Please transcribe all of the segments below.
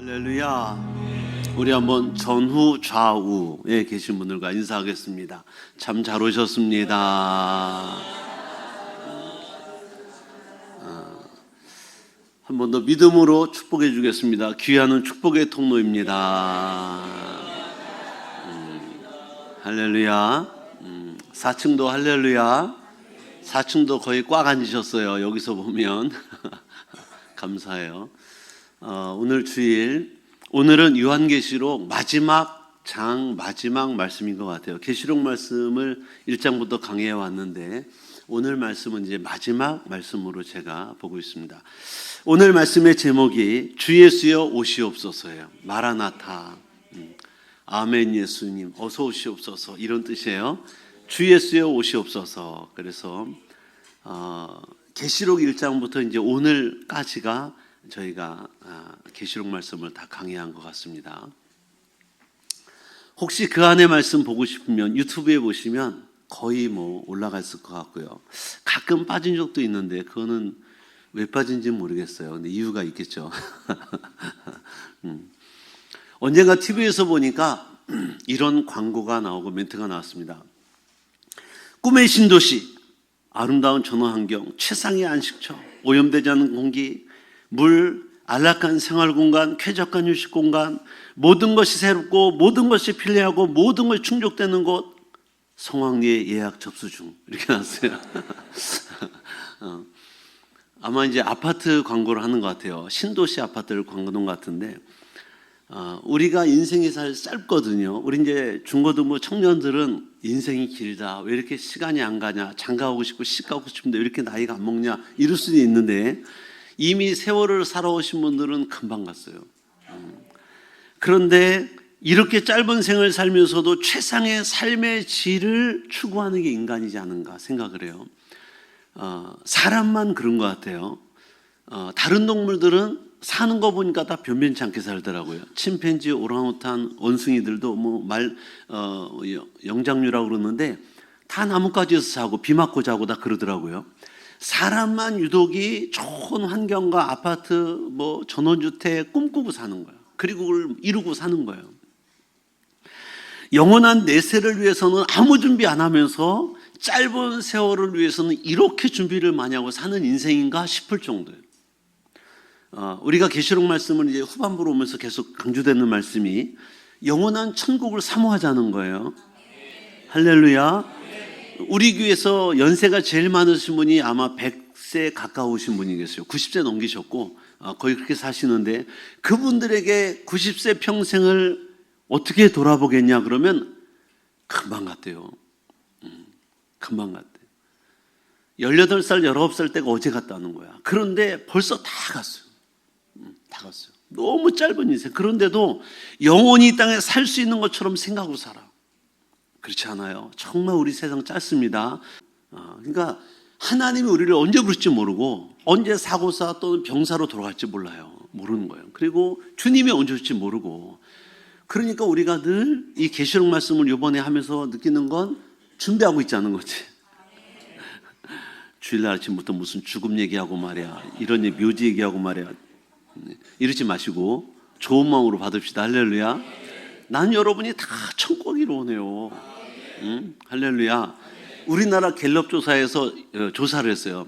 할렐루야. 우리 한번 전후 좌우에 계신 분들과 인사하겠습니다. 참 잘 오셨습니다. 한 번 더 믿음으로 축복해 주겠습니다. 귀하는 축복의 통로입니다. 할렐루야. 4층도 할렐루야. 4층도 거의 꽉 앉으셨어요. 여기서 보면 감사해요. 오늘 주일, 오늘은 요한계시록 마지막 장 마지막 말씀인 것 같아요. 계시록 말씀을 1장부터 강해해 왔는데 오늘 말씀은 이제 마지막 말씀으로 제가 보고 있습니다. 오늘 말씀의 제목이 주 예수여 오시옵소서예요. 마라나타, 아멘 예수님 어서 오시옵소서, 이런 뜻이에요. 주 예수여 오시옵소서. 그래서 계시록 1장부터 이제 오늘까지가 저희가 계시록 말씀을 다 강의한 것 같습니다. 혹시 그 안에 말씀 보고 싶으면 유튜브에 보시면 거의 올라갔을 것 같고요. 가끔 빠진 적도 있는데 그거는 왜 빠진지 모르겠어요. 근데 이유가 있겠죠. 언젠가 TV에서 보니까 이런 광고가 나오고 멘트가 나왔습니다. 꿈의 신도시, 아름다운 전원환경, 최상의 안식처, 오염되지 않은 공기, 물, 안락한 생활공간, 쾌적한 휴식공간, 모든 것이 새롭고 모든 것이 편리하고 모든 것이 충족되는 곳, 성황리에 예약 접수 중, 이렇게 나왔어요. 아마 이제 아파트 광고를 하는 것 같아요. 신도시 아파트를 광고하는 것 같은데, 우리가 인생이 사실 짧거든요. 우리 이제 중고등부 청년들은 인생이 길다, 왜 이렇게 시간이 안 가냐, 장가가고 싶고 시집가고 싶은데 왜 이렇게 나이가 안 먹냐, 이럴 수도 있는데 이미 세월을 살아오신 분들은 금방 갔어요. 그런데 이렇게 짧은 생을 살면서도 최상의 삶의 질을 추구하는 게 인간이지 않은가 생각을 해요. 사람만 그런 것 같아요. 다른 동물들은 사는 거 보니까 다 변변치 않게 살더라고요. 침팬지, 오랑우탄, 원숭이들도 영장류라고 그러는데 다 나뭇가지에서 자고 비 맞고 자고 다 그러더라고요. 사람만 유독이 좋은 환경과 아파트, 전원주택 꿈꾸고 사는 거예요. 그리고 그걸 이루고 사는 거예요. 영원한 내세를 위해서는 아무 준비 안 하면서 짧은 세월을 위해서는 이렇게 준비를 많이 하고 사는 인생인가 싶을 정도예요. 우리가 계시록 말씀을 이제 후반부로 오면서 계속 강조되는 말씀이 영원한 천국을 사모하자는 거예요. 할렐루야. 우리 교회에서 연세가 제일 많으신 분이 아마 100세 가까우신 분이 계세요. 90세 넘기셨고 거의 그렇게 사시는데, 그분들에게 90세 평생을 어떻게 돌아보겠냐 그러면 금방 갔대요. 금방 갔대요. 18살, 19살 때가 어제 갔다는 거야. 그런데 벌써 다 갔어요. 다 갔어요. 너무 짧은 인생. 그런데도 영원히 이 땅에 살 수 있는 것처럼 생각하고 살아. 그렇지 않아요? 정말 우리 세상 짧습니다. 그러니까 하나님이 우리를 언제 부를지 모르고 언제 사고사 또는 병사로 돌아갈지 몰라요. 모르는 거예요. 그리고 주님이 언제 올지 모르고, 그러니까 우리가 늘 이 계시록 말씀을 이번에 하면서 느끼는 건 준비하고 있자는 거지. 주일날 아침부터 무슨 죽음 얘기하고 말이야, 이런 묘지 얘기하고 말이야, 이러지 마시고 좋은 마음으로 받읍시다. 할렐루야. 난 여러분이 다 천국이로 오네요. 할렐루야. 우리나라 갤럽 조사에서 조사를 했어요.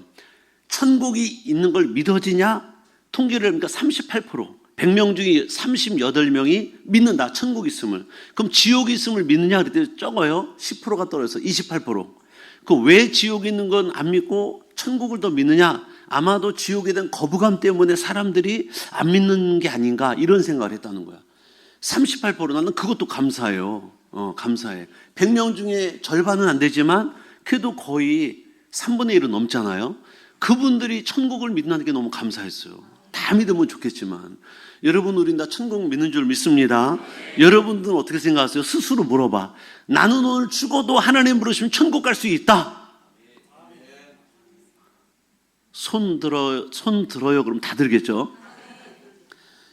천국이 있는 걸 믿어지냐? 통계를 해보니까 38%, 100명 중에 38명이 믿는다, 천국 있음을. 그럼 지옥이 있음을 믿느냐 그랬더니 적어요. 10%가 떨어져서 28%. 그 왜 지옥이 있는 건 안 믿고 천국을 더 믿느냐? 아마도 지옥에 대한 거부감 때문에 사람들이 안 믿는 게 아닌가, 이런 생각을 했다는 거야. 38%. 나는 그것도 감사해요. 감사해. 100명 중에 절반은 안 되지만 그래도 거의 3분의 1은 넘잖아요. 그분들이 천국을 믿는 게 너무 감사했어요. 다 믿으면 좋겠지만, 여러분, 우린 다 천국 믿는 줄 믿습니다. 여러분들은 어떻게 생각하세요? 스스로 물어봐. 나는 오늘 죽어도 하나님 부르시면 천국 갈 수 있다. 손 들어요. 그럼 다 들겠죠?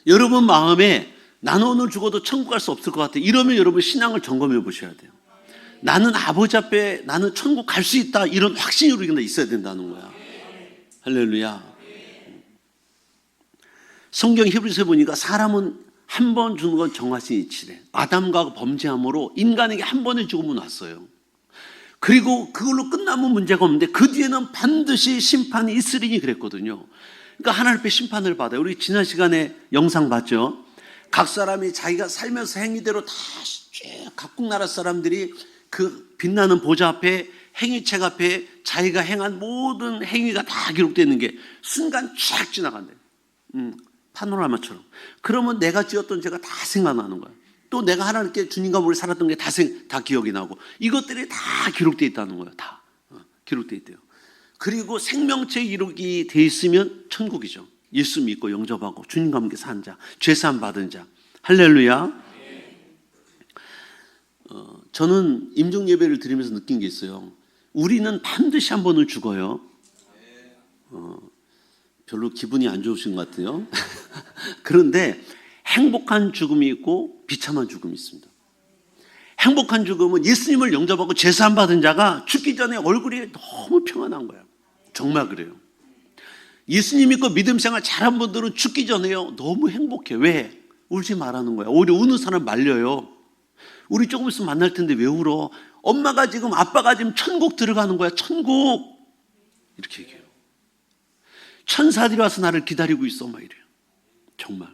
여러분 마음에 나는 오늘 죽어도 천국 갈 수 없을 것 같아, 이러면 여러분 신앙을 점검해 보셔야 돼요. 나는 아버지 앞에 나는 천국 갈 수 있다, 이런 확신이 우리가 있어야 된다는 거야. 할렐루야. 성경 히브리서에 보니까 사람은 한 번 주는 건 정하신 이치래. 아담과 범죄함으로 인간에게 한 번의 죽음은 왔어요. 그리고 그걸로 끝나면 문제가 없는데 그 뒤에는 반드시 심판이 있으리니 그랬거든요. 그러니까 하나님 앞에 심판을 받아요. 우리 지난 시간에 영상 봤죠? 각 사람이 자기가 살면서 행위대로 다 각국 나라 사람들이 그 빛나는 보좌 앞에 행위책 앞에 자기가 행한 모든 행위가 다 기록되어 있는 게 순간 쫙 지나간대요. 파노라마처럼. 그러면 내가 지었던 죄가 다 생각나는 거야. 또 내가 하나님께 주님과 우리 살았던 게 다 기억이 나고 이것들이 다 기록되어 있다는 거예요. 다 기록되어 있대요. 그리고 생명체 기록이 돼 있으면 천국이죠. 예수 믿고 영접하고 주님과 함께 산 자, 죄사함 받은 자. 할렐루야. 저는 임종 예배를 드리면서 느낀 게 있어요. 우리는 반드시 한 번은 죽어요. 별로 기분이 안 좋으신 것 같아요. 그런데 행복한 죽음이 있고 비참한 죽음이 있습니다. 행복한 죽음은 예수님을 영접하고 제사함 받은 자가 죽기 전에 얼굴이 너무 평안한 거예요. 정말 그래요. 예수님 믿고 믿음 생활 잘한 분들은 죽기 전에요 너무 행복해. 왜? 울지 말라는 거야. 오히려 우는 사람 말려요. 우리 조금 있으면 만날 텐데 왜 울어? 엄마가 지금 아빠가 지금 천국 들어가는 거야. 천국. 이렇게 얘기해요. 천사들이 와서 나를 기다리고 있어. 막 이래요. 정말.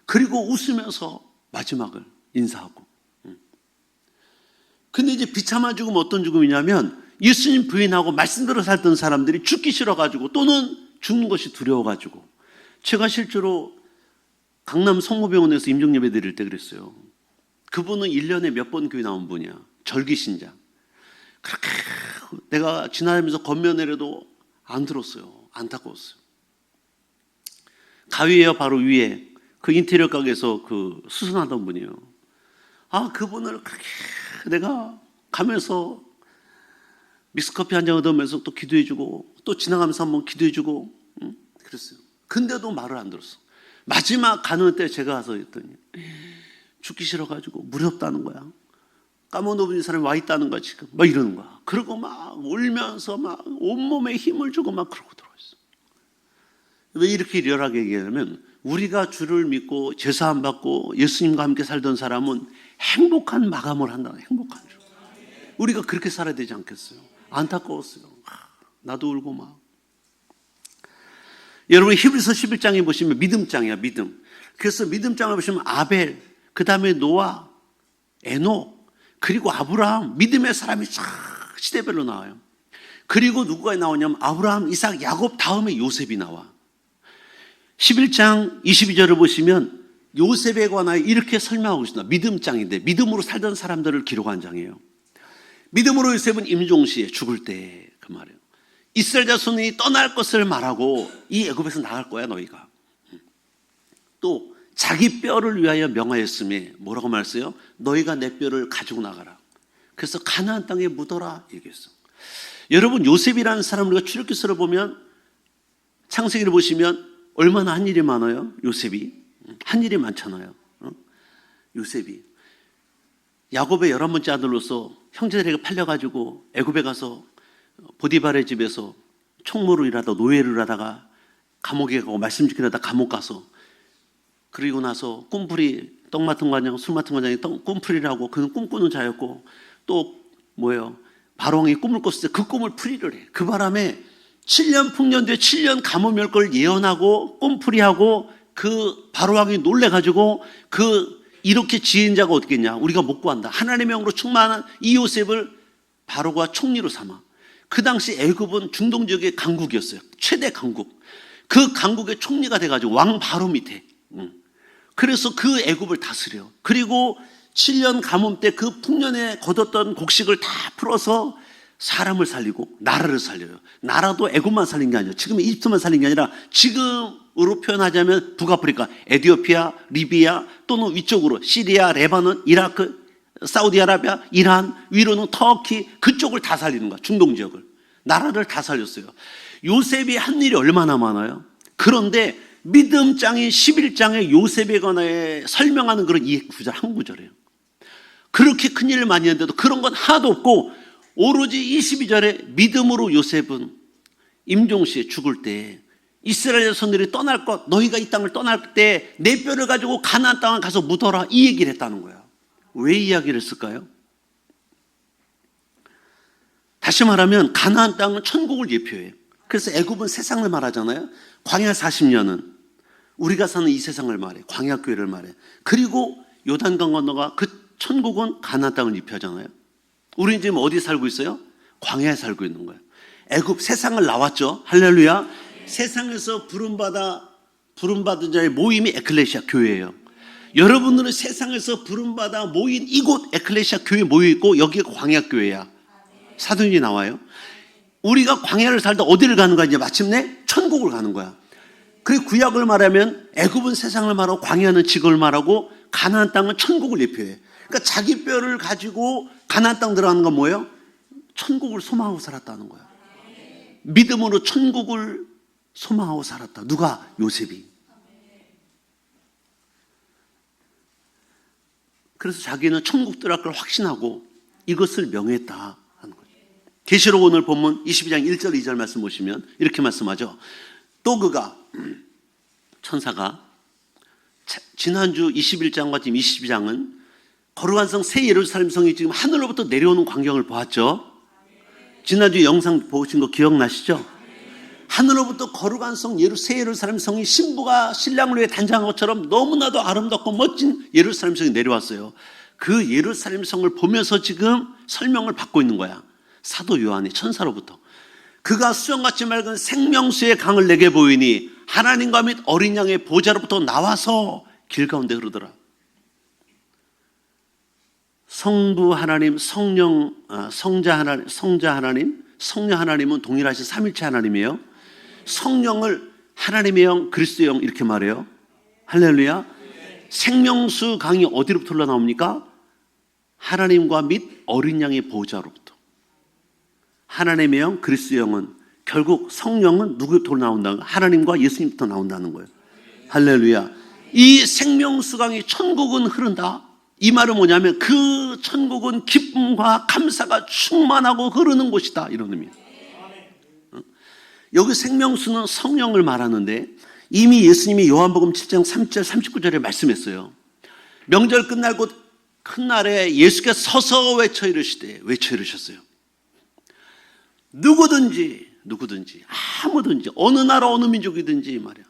그리고 웃으면서 마지막을 인사하고. 근데 이제 비참한 죽음 어떤 죽음이냐면 예수님 부인하고 말씀대로 살던 사람들이 죽기 싫어가지고 또는 죽는 것이 두려워가지고. 제가 실제로 강남 성모병원에서 임종예배 드릴 때 그랬어요. 그분은 1년에 몇 번 교회 나온 분이야. 절기신자. 그렇게 내가 지나다니면서 건면회라도 안 들었어요. 안타까웠어요. 가위에요 바로 위에 그 인테리어 가게에서 그 수선하던 분이에요. 그분을 그렇게 내가 가면서 믹스커피 한 잔 얻으면서 또 기도해주고 또 지나가면서 한번 기도해주고 그랬어요. 근데도 말을 안 들었어. 마지막 가는 때 제가 가서 했더니 죽기 싫어가지고 무렵다는 거야. 까먹어놓은 사람이 와 있다는 거야 지금. 막 이러는 거야. 그러고 막 울면서 막 온몸에 힘을 주고 막 그러고 들어있어. 왜 이렇게 리얼하게 얘기하냐면 우리가 주를 믿고 제사함 받고 예수님과 함께 살던 사람은 행복한 마감을 한다. 행복한 줄. 우리가 그렇게 살아야 되지 않겠어요? 안타까웠어요. 나도 울고 막. 여러분 히브리서 11장에 보시면 믿음장이야. 믿음. 그래서 믿음장을 보시면 아벨, 그 다음에 노아, 에녹, 그리고 아브라함, 믿음의 사람이 쫙 시대별로 나와요. 그리고 누구가 나오냐면 아브라함, 이삭, 야곱 다음에 요셉이 나와. 11장 22절을 보시면 요셉에 관하여 이렇게 설명하고 있습니다. 믿음장인데 믿음으로 살던 사람들을 기록한 장이에요. 믿음으로 요셉은 임종시에 죽을 때 그 말이에요. 이스라엘 자손이 떠날 것을 말하고 이 애굽에서 나갈 거야 너희가. 또 자기 뼈를 위하여 명하였으며 뭐라고 말했어요? 너희가 내 뼈를 가지고 나가라. 그래서 가나안 땅에 묻어라 얘기했어. 여러분 요셉이라는 사람을 우리가 출애굽기서를 보면 창세기를 보시면 얼마나 한 일이 많아요? 요셉이 한 일이 많잖아요. 요셉이 야곱의 11번째 아들로서 형제들에게 팔려가지고 애굽에 가서 보디발의 집에서 총무로 일하다 노예를 하다가 감옥에 가고 말씀 지키려다 감옥 가서 그리고 나서 꿈풀이 떡 맡은 관장 술 맡은 관장이 꿈풀이라고 그는 꿈꾸는 자였고 또 뭐예요? 바로왕이 꿈을 꿨을 때 그 꿈을 풀이를 해. 그 바람에 7년 풍년 뒤에 7년 가뭄이 올 걸 예언하고 꿈풀이하고 그 바로왕이 놀래가지고 이렇게 지은 자가 어떻겠냐? 우리가 못 구한다. 하나님의 영으로 충만한 이 요셉을 바로가 총리로 삼아. 그 당시 애굽은 중동 지역의 강국이었어요. 최대 강국. 그 강국의 총리가 돼가지고 왕 바로 밑에. 그래서 그 애굽을 다스려. 그리고 7년 가뭄 때 그 풍년에 거뒀던 곡식을 다 풀어서 사람을 살리고 나라를 살려요. 나라도 애굽만 살린 게 아니에요. 지금 이집트만 살린 게 아니라 지금으로 표현하자면 북아프리카, 에티오피아, 리비아 또는 위쪽으로 시리아, 레바논, 이라크, 사우디아라비아, 이란, 위로는 터키 그쪽을 다 살리는 거야. 중동 지역을. 나라를 다 살렸어요. 요셉이 한 일이 얼마나 많아요. 그런데 믿음장인 11장에 요셉에 관해 설명하는 그런 이 구절 한 구절이에요. 그렇게 큰 일을 많이 했는데도 그런 건 하나도 없고 오로지 22절에 믿음으로 요셉은 임종시에 죽을 때 이스라엘 자손들이 떠날 것, 너희가 이 땅을 떠날 때 내 뼈를 가지고 가나안 땅에 가서 묻어라, 이 얘기를 했다는 거예요. 왜 이야기를 했을까요? 다시 말하면 가나안 땅은 천국을 예표해요. 그래서 애굽은 세상을 말하잖아요. 광야 40년은 우리가 사는 이 세상을 말해, 광야 교회를 말해. 그리고 요단강 건너가 그 천국은 가나안 땅을 예표하잖아요. 우리는 지금 어디 살고 있어요? 광야에 살고 있는 거예요. 애굽 세상을 나왔죠. 할렐루야. 세상에서 부름받은 자의 모임이 에클레시아 교회예요. 여러분들은 세상에서 부름받아 모인 이곳 에클레시아 교회에 모여있고 여기가 광야 교회야. 사도행전이 나와요. 우리가 광야를 살다 어디를 가는 거야? 이제 마침내 천국을 가는 거야. 그리고 구약을 말하면 애굽은 세상을 말하고 광야는 지구를 말하고 가나안 땅은 천국을 예표해. 그러니까 자기 뼈를 가지고 가나안 땅 들어가는 건 뭐예요? 천국을 소망하고 살았다는 거야. 믿음으로 천국을 소망하고 살았다. 누가? 요셉이. 그래서 자기는 천국 들어갈 걸 확신하고 이것을 명했다 하는 거죠. 계시록 오늘 본문 22장 1절 2절 말씀 보시면 이렇게 말씀하죠. 또 그가 천사가 지난주 21장과 지금 22장은 거룩한 성 새 예루살렘 성이 지금 하늘로부터 내려오는 광경을 보았죠. 지난주 영상 보신 거 기억나시죠? 하늘로부터 거룩한 성 새 예루살렘 성이 신부가 신랑을 위해 단장한 것처럼 너무나도 아름답고 멋진 예루살렘 성이 내려왔어요. 그 예루살렘 성을 보면서 지금 설명을 받고 있는 거야. 사도 요한이 천사로부터. 그가 수정같이 맑은 생명수의 강을 내게 보이니 하나님과 및 어린 양의 보좌로부터 나와서 길 가운데 흐르더라. 성부 하나님, 성령, 성자 하나님, 성령 하나님은 동일하신 삼일체 하나님이에요. 성령을 하나님의 영, 그리스도의 영 이렇게 말해요. 할렐루야. 생명수 강이 어디로부터 흘러나옵니까? 하나님과 및 어린 양의 보좌로부터. 하나님의 영, 그리스도의 영은 결국 성령은 누구부터 나온다는 거예요? 하나님과 예수님부터 나온다는 거예요. 할렐루야. 이 생명수 강이 천국은 흐른다. 이 말은 뭐냐면 그 천국은 기쁨과 감사가 충만하고 흐르는 곳이다, 이런 의미예요. 여기 생명수는 성령을 말하는데 이미 예수님이 요한복음 7장 30절 39절에 말씀했어요. 명절 끝날 곧 큰 날에 예수께서 서서 외쳐 이르셨어요. 누구든지 아무든지 어느 나라 어느 민족이든지 말이야,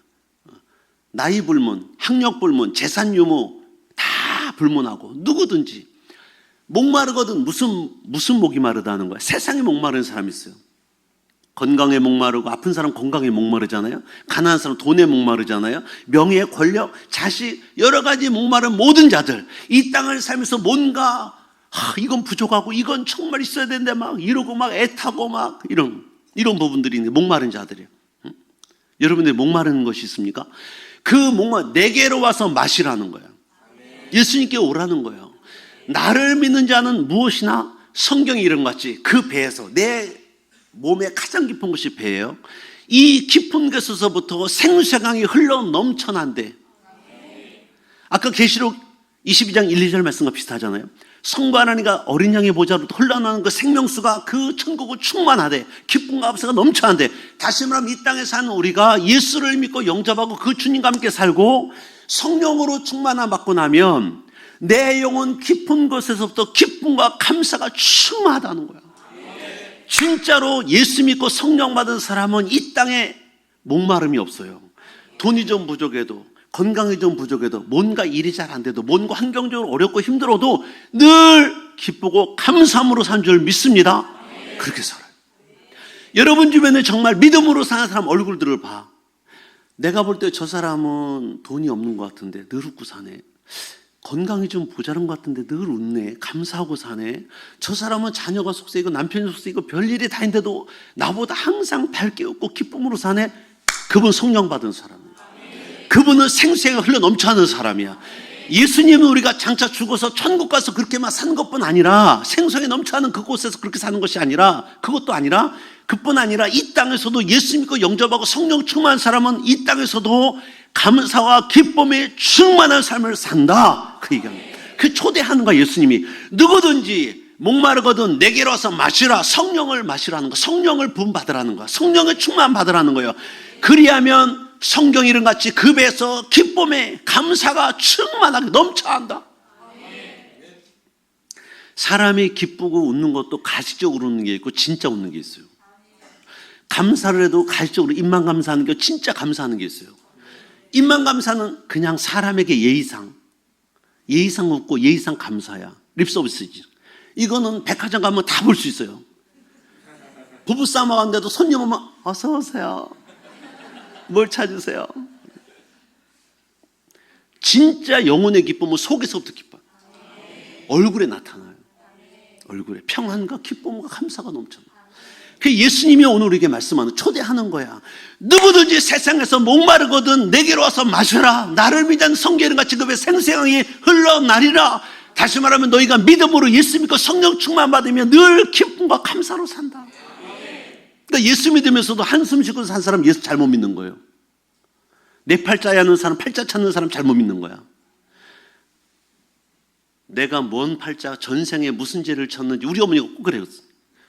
나이 불문, 학력 불문, 재산 유무 다 불문하고 누구든지 목마르거든. 무슨 목이 마르다는 거야? 세상에 목마른 사람이 있어요. 건강에 목마르고, 아픈 사람 건강에 목마르잖아요. 가난한 사람 돈에 목마르잖아요. 명예, 권력, 자식, 여러 가지 목마른 모든 자들, 이 땅을 살면서 뭔가 이건 부족하고 이건 정말 있어야 되는데 막 이러고 막 애타고 막 이런 부분들이 있는 목마른 자들이에요. 여러분들 목마른 것이 있습니까? 그 내게로 와서 마시라는 거예요. 예수님께 오라는 거예요. 나를 믿는 자는 무엇이나 성경이 이런 것 같이 그 배에서, 내 몸의 가장 깊은 곳이 배예요. 이 깊은 곳에서부터 생수강이 흘러 넘쳐난대. 아까 계시록 22장 1, 2절 말씀과 비슷하잖아요. 성부 하나님과 어린 양의 보좌로부터 흘러나오는 그 생명수가 그 천국을 충만하대. 기쁨과 감사가 넘쳐난대. 다시 말하면 이 땅에 사는 우리가 예수를 믿고 영접하고 그 주님과 함께 살고 성령으로 충만함 받고 나면 내 영혼 깊은 곳에서부터 기쁨과 감사가 충만하다는 거야. 진짜로 예수 믿고 성령 받은 사람은 이 땅에 목마름이 없어요. 돈이 좀 부족해도, 건강이 좀 부족해도, 뭔가 일이 잘 안 돼도, 뭔가 환경적으로 어렵고 힘들어도 늘 기쁘고 감사함으로 산 줄 믿습니다. 그렇게 살아요. 여러분 주변에 정말 믿음으로 사는 사람 얼굴들을 봐. 내가 볼 때 저 사람은 돈이 없는 것 같은데 늘 웃고 사네. 건강이 좀 모자란 것 같은데 늘 웃네. 감사하고 사네. 저 사람은 자녀가 속세이고 남편이 속세이고 별일이 다 있는데도 나보다 항상 밝게 웃고 기쁨으로 사네. 그분 성령 받은 사람이에요. 그분은 생수가 흘러 넘쳐나는 사람이야. 예수님은 우리가 장차 죽어서 천국 가서 그렇게만 사는 것뿐 아니라, 생수가 넘쳐나는 그곳에서 그렇게 사는 것이 아니라, 그것도 아니라, 그뿐 아니라 이 땅에서도 예수 믿고 영접하고 성령 충만한 사람은 이 땅에서도 감사와 기쁨에 충만한 삶을 산다, 그 얘기합니다. 그 초대하는 거야. 예수님이 누구든지 목마르거든 내게로 와서 마시라. 성령을 마시라는 거, 성령을 부음받으라는 거야. 성령의 충만 받으라는 거예요. 그리하면 성경 이름같이 그 배에서 기쁨에 감사가 충만하게 넘쳐한다. 사람이 기쁘고 웃는 것도 가시적으로 웃는 게 있고 진짜 웃는 게 있어요. 감사를 해도 가시적으로 입만 감사하는 게 진짜 감사하는 게 있어요. 입만 감사는 그냥 사람에게 예의상 웃고 예의상 감사야. 립서비스지. 이거는 백화점 가면 다 볼 수 있어요. 부부싸움 하는데도 손님 오면 어서 오세요. 뭘 찾으세요? 진짜 영혼의 기쁨은 속에서부터 기뻐요. 얼굴에 나타나요. 얼굴에 평안과 기쁨과 감사가 넘쳐나. 그 예수님이 오늘 우리에게 말씀하는, 초대하는 거야. 누구든지 세상에서 목마르거든 내게로 와서 마셔라. 나를 믿는 성경은 같이 그 배 생생하게 흘러나리라. 다시 말하면 너희가 믿음으로 예수 믿고 성령 충만 받으면 늘 기쁨과 감사로 산다. 그러니까 예수 믿으면서도 한숨 쉬고 산 사람 예수 잘못 믿는 거예요. 내 팔자에 하는 사람, 팔자 찾는 사람 잘못 믿는 거야. 내가 뭔 팔자, 전생에 무슨 죄를 졌는지 우리 어머니가 꼭 그래요.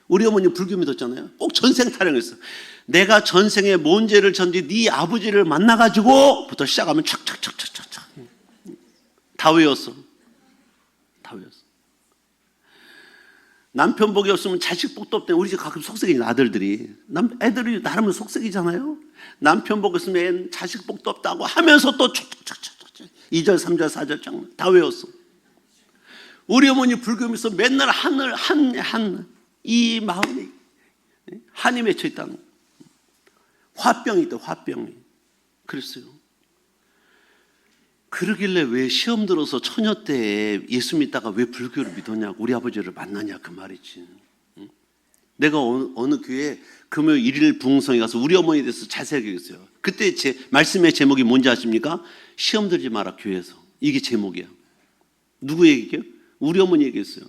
우리 어머니 불교 믿었잖아요. 꼭 전생 타령했어. 내가 전생에 뭔 죄를 졌는지 네 아버지를 만나가지고 부터 시작하면 촥촥촥촥촥 다 외웠어. 다 외웠어. 남편 복이 없으면 자식 복도 없대. 우리 집 가끔 속썩이는 아들들이. 애들이 나름 속썩이잖아요. 남편 복 없으면 자식 복도 없다고 하면서 또 촥촥촥촥 2절, 3절, 4절 다 외웠어. 우리 어머니 불교 믿어서 맨날 이 마음에 한이 맺혀 있다는 거예요. 화병이 있다, 화병이. 그랬어요. 그러길래 왜 시험 들어서 처녀 때 예수 믿다가 왜 불교를 믿었냐고, 우리 아버지를 만나냐 그 말이지. 내가 어느 교회 금요일 일일 부흥성에 가서 우리 어머니에 대해서 자세하게 얘기했어요. 그때 제 말씀의 제목이 뭔지 아십니까? 시험 들지 마라 교회에서. 이게 제목이야. 누구 얘기예요? 우리 어머니 얘기했어요.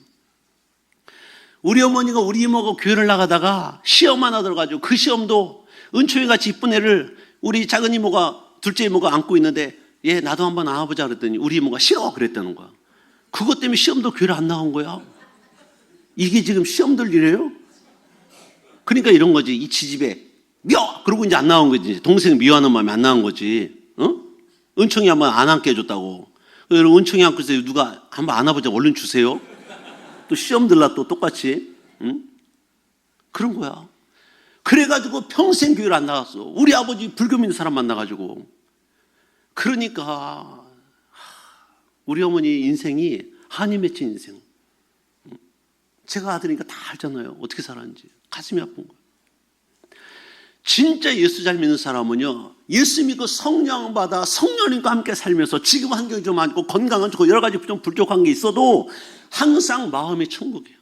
우리 어머니가 우리 이모가 교회를 나가다가 시험 하나 들어가지고 그 시험도 은초이 같이 이쁜 애를 우리 작은 이모가, 둘째 이모가 안고 있는데 얘 나도 한번 안아보자 그랬더니 우리 이모가 싫어 그랬다는 거야. 그것 때문에 시험도 교회를 안 나간 거야. 이게 지금 시험들 이래요? 그러니까 이런 거지. 이 지집에 며! 그러고 이제 안 나온 거지. 동생 미워하는 마음에 안 나온 거지. 은총이 한번 안 안게 해줬다고. 은총이 안고 있어요. 누가 한번 안아보자. 얼른 주세요. 또 시험 들라 또 똑같이. 그런 거야. 그래가지고 평생 교회를 안 나갔어. 우리 아버지 불교 믿는 사람 만나가지고. 그러니까 우리 어머니 인생이 한이 맺힌 인생. 제가 아들이니까 다 알잖아요. 어떻게 살았는지. 가슴이 아픈 거예요. 진짜 예수 잘 믿는 사람은요, 예수 믿고 성령 받아 성령님과 함께 살면서 지금 환경이 좀 많고 건강은 좋고 여러 가지 좀 부족한 게 있어도 항상 마음이 천국이에요.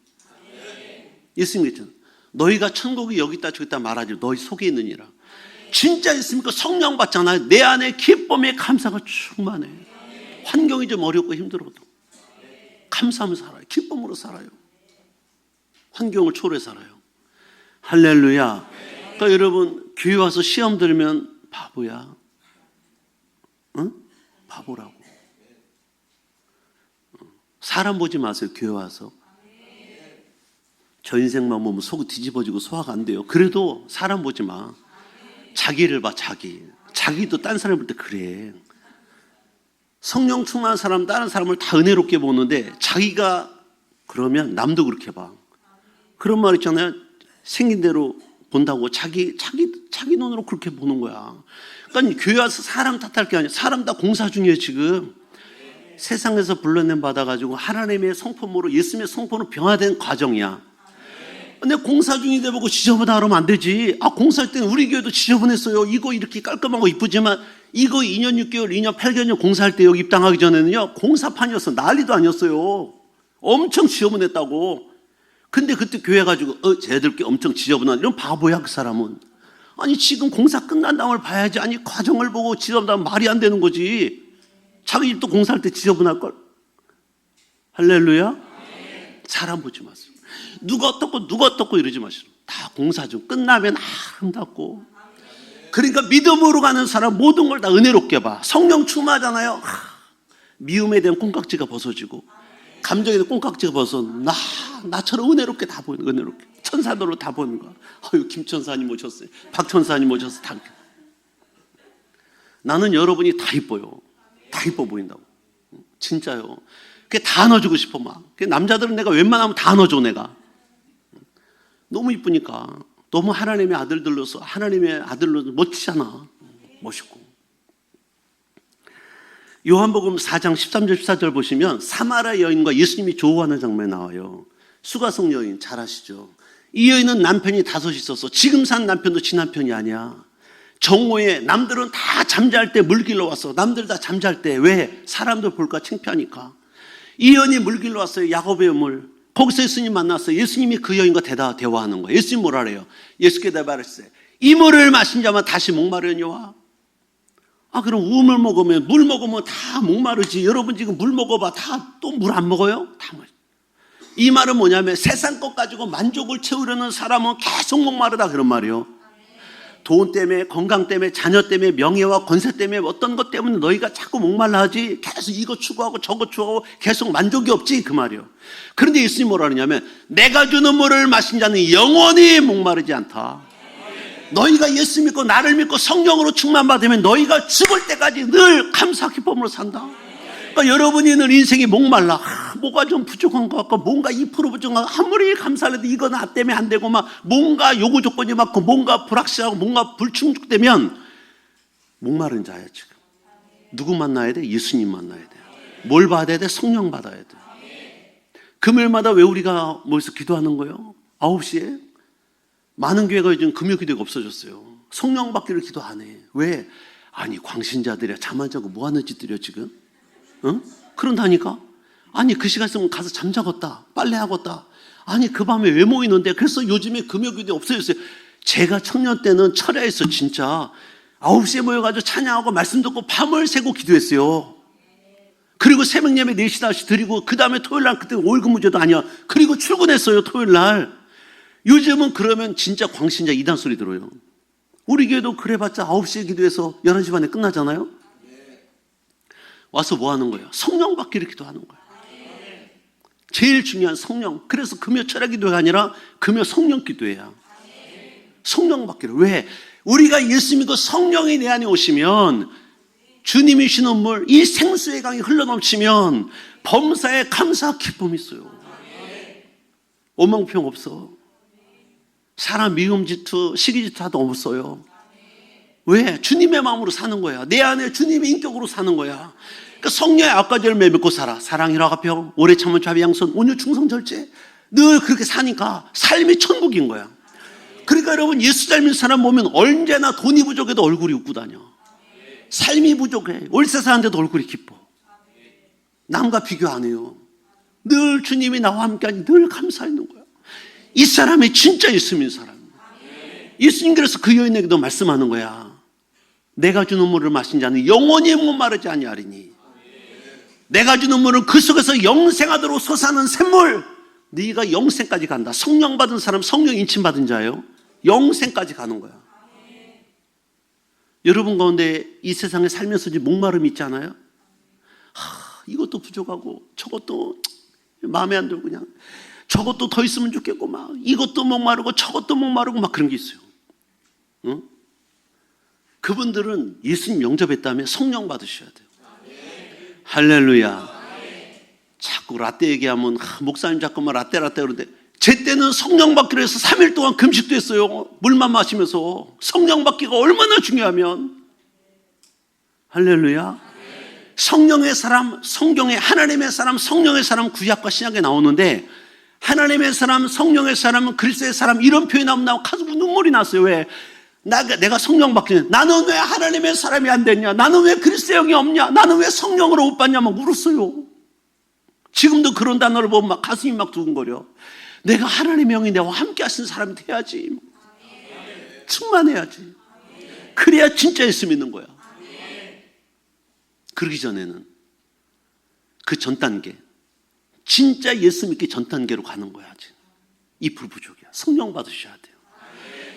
예수 믿잖아. 너희가 천국이 여기 있다 저기 있다 말하지 너희 속에 있느니라. 진짜 예수 믿고 성령 받잖아요. 내 안에 기쁨의 감사가 충만해. 환경이 좀 어렵고 힘들어도 감사하면서 살아요. 기쁨으로 살아요. 환경을 초월해 살아요. 할렐루야. 그러니까 여러분 교회 와서 시험 들면 바보야. 응? 바보라고. 사람 보지 마세요. 교회 와서. 저 인생만 보면 속이 뒤집어지고 소화가 안 돼요. 그래도 사람 보지 마. 자기를 봐. 자기도 딴 사람 볼 때 그래. 성령 충만한 사람 다른 사람을 다 은혜롭게 보는데 자기가 그러면 남도 그렇게 봐. 그런 말 있잖아요. 생긴 대로 본다고 자기 눈으로 그렇게 보는 거야. 그러니까 교회 와서 사람 탓할 게 아니야. 사람 다 공사 중이에요 지금. 세상에서 불러냄 받아가지고 하나님의 성품으로 예수님의 성품으로 변화된 과정이야. 근데 공사 중인데 보고 지저분하다 그러면 안 되지. 공사할 때는 우리 교회도 지저분했어요. 이거 이렇게 깔끔하고 이쁘지만 이거 2년 6개월, 2년 8개월 공사할 때 여기 입당하기 전에는요 공사판이었어. 난리도 아니었어요. 엄청 지저분했다고. 근데 그때 교회 가지고 쟤들께 엄청 지저분한 이런 바보야 그 사람은. 아니 지금 공사 끝난 다음을 봐야지. 아니 과정을 보고 지저분하면 말이 안 되는 거지. 자기 집도 공사할 때 지저분할걸. 할렐루야. 사람 보지 마세요. 누가 어떻고 이러지 마시고 다 공사 중 끝나면 아름답고. 그러니까 믿음으로 가는 사람 모든 걸 다 은혜롭게 봐. 성령 충만하잖아요. 미움에 대한 콩깍지가 벗어지고 감정에 대한 콩깍지가 벗어 나처럼 은혜롭게 다 보이는 거야. 은혜롭게. 천사들로 다 보이는 거야. 아유, 김 천사님 오셨어요. 박 천사님 오셨어요. 다. 나는 여러분이 다 이뻐요. 다 이뻐 보인다고. 진짜요. 그게 다 안아주고 싶어 막. 남자들은 내가 웬만하면 다 안아줘 내가. 너무 이쁘니까. 너무 하나님의 아들들로서 하나님의 아들로 멋지잖아. 멋있고. 요한복음 4장 13절 14절 보시면 사마리아 여인과 예수님이 조우하는 장면이 나와요. 수가성 여인 잘 아시죠? 이 여인은 남편이 5 있었어. 지금 산 남편도 지 남편이 아니야. 정오에 남들은 다 잠잘 때 물 길러 왔어. 남들 다 잠잘 때. 왜? 사람들 볼까 창피하니까. 이 여인이 물 길러 왔어요. 야곱의 물. 거기서 예수님 만났어요. 예수님이 그 여인과 대화하는 거예요. 예수님 뭐라 그래요? 예수께 대답했어요. 이 물을 마신 자만 다시 목마르니와. 그럼 우물 먹으면 물 먹으면 다 목마르지. 여러분 지금 물 먹어봐. 다 또 물 안 먹어요? 다 먹어요. 이 말은 뭐냐면 세상 것 가지고 만족을 채우려는 사람은 계속 목마르다 그런 말이에요. 돈 때문에, 건강 때문에, 자녀 때문에, 명예와 권세 때문에, 어떤 것 때문에 너희가 자꾸 목말라 하지. 계속 이거 추구하고 저거 추구하고 계속 만족이 없지 그 말이에요. 그런데 예수님 뭐라 그러냐면 내가 주는 물을 마신 자는 영원히 목마르지 않다. 너희가 예수 믿고 나를 믿고 성령으로 충만받으면 너희가 죽을 때까지 늘 감사 기쁨으로 산다. 그러니까 여러분이 늘 인생이 목말라. 뭐가 좀 부족한 것 같고 뭔가 2% 부족한 거 아무리 감사를 해도 이거 나 때문에 안 되고 막 뭔가 요구 조건이 많고 뭔가 불확실하고 뭔가 불충족되면 목마른 자야 지금. 누구 만나야 돼? 예수님 만나야 돼. 뭘 받아야 돼? 성령 받아야 돼. 금요일마다 왜 우리가 모여서 기도하는 거예요? 9시에? 많은 교회가 요즘 금요기도가 없어졌어요. 성령 받기를 기도 안 해. 왜? 아니 광신자들이야 잠 안 자고 뭐 하는 짓들이야 지금? 응? 그런다니까? 아니 그 시간 있으면 가서 잠자겠다 빨래하겠다. 아니 그 밤에 왜 모이는데? 그래서 요즘에 금요기도 없어졌어요. 제가 청년 때는 철야에서 진짜 9시에 모여가지고 찬양하고 말씀 듣고 밤을 새고 기도했어요. 그리고 새벽 예배 4시 5시 드리고 그 다음에 토요일날 그때 월급무제도 아니야. 그리고 출근했어요 토요일날. 요즘은 그러면 진짜 광신자 이단 소리 들어요. 우리 교회도 그래봤자 9시에 기도해서 11시 반에 끝나잖아요. 와서 뭐 하는 거예요? 성령 받기를 기도하는 거예요. 제일 중요한 성령. 그래서 금요 철야 기도가 아니라 금요 성령 기도예요. 성령 받기를. 왜? 우리가 예수 믿고 성령이 내 안에 오시면 주님이 주시는 물, 이 생수의 강이 흘러넘치면 범사에 감사 기쁨이 있어요. 오망평 없어. 사람 미움 질투, 시기 질투 하도 없어요. 왜? 주님의 마음으로 사는 거야. 내 안에 주님의 인격으로 사는 거야. 그러니까 성령의 아홉 열매 믿고 살아. 사랑, 희락, 화평, 오래 참은 자비, 양선, 온유, 충성, 절제. 늘 그렇게 사니까 삶이 천국인 거야. 그러니까 여러분 예수 잘 믿는 사람 보면 언제나 돈이 부족해도 얼굴이 웃고 다녀. 삶이 부족해. 월세 사는데도 얼굴이 기뻐. 남과 비교 안 해요. 늘 주님이 나와 함께하니 늘 감사하는 거야. 이 사람이 진짜 예수 믿는 사람이에요. 예수님 그래서 그 여인에게도 말씀하는 거야. 내가 주는 물을 마신 자는 영원히 목마르지 아니하리니 내가 주는 물은 그 속에서 영생하도록 솟아나는 샘물. 네가 영생까지 간다. 성령 받은 사람, 성령 인침 받은 자예요. 영생까지 가는 거야. 여러분 가운데 이 세상에 살면서 목마름이 있지 않아요? 이것도 부족하고 저것도 마음에 안 들고 그냥 저것도 더 있으면 좋겠고 막 이것도 목마르고 저것도 목마르고 막 그런 게 있어요. 응? 그분들은 예수님 영접했다면 성령 받으셔야 돼요. 할렐루야. 자꾸 라떼 얘기하면 목사님 자꾸만 라떼 그러는데 제 때는 성령 받기로 해서 3일 동안 금식도 했어요. 물만 마시면서. 성령 받기가 얼마나 중요하면. 할렐루야. 성령의 사람, 성경에 하나님의 사람, 성령의 사람 구약과 신약에 나오는데 하나님의 사람, 성령의 사람은 그리스도의 사람 이런 표현이 나오면 가슴 눈물이 났어요. 왜? 내가 성령 받기는 나는 왜 하나님의 사람이 안 됐냐? 나는 왜 그리스도의 영이 없냐? 나는 왜 성령으로 못 받냐? 막 울었어요. 지금도 그런 단어를 보면 막 가슴이 막 두근거려. 내가 하나님의 영이 내와 함께 하시는 사람이 돼야지. 충만해야지. 그래야 진짜 예수 믿는 거야. 그러기 전에는 그 전 단계, 진짜 예수 믿기 전 단계로 가는 거야. 아직. 이 불부족이야. 성령 받으셔야 돼요.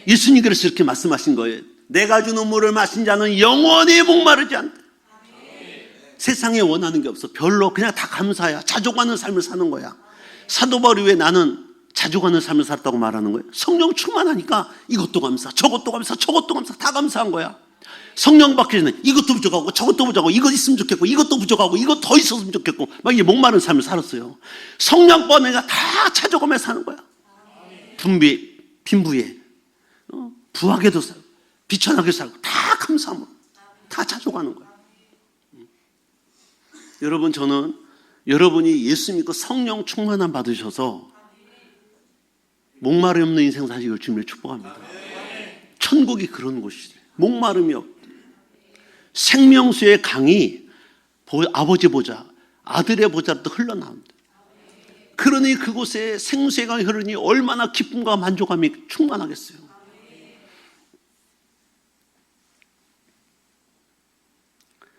예수님 그래서 이렇게 말씀하신 거예요. 내가 주는 물을 마신 자는 영원히 목마르지 않다. 세상에 원하는 게 없어. 별로 그냥 다 감사야. 자족하는 삶을 사는 거야. 사도 바울이 왜 나는 자주 가는 삶을 살았다고 말하는 거예요? 성령 충만하니까 이것도 감사, 저것도 감사, 저것도 감사, 다 감사한 거야. 성령 받기 전에 이것도 부족하고 저것도 부족하고 이것 있으면 좋겠고 이것도 부족하고 이것 더 있었으면 좋겠고 막 이게 목마른 삶을 살았어요. 성령 받으니까 다 찾아가며 사는 거야. 빈부에 부하게도 살고 비천하게 살고 다 감사함으로 다 찾아가는 거야. 여러분, 저는 여러분이 예수 믿고 성령 충만함 받으셔서 목마름 없는 인생 사시기를 주님을 축복합니다. 천국이 그런 곳이래. 목마름이 없대. 생명수의 강이 아버지 보좌, 아들의 보좌로부터 흘러나온다. 그러니 그곳에 생수의 강이 흐르니 얼마나 기쁨과 만족감이 충만하겠어요.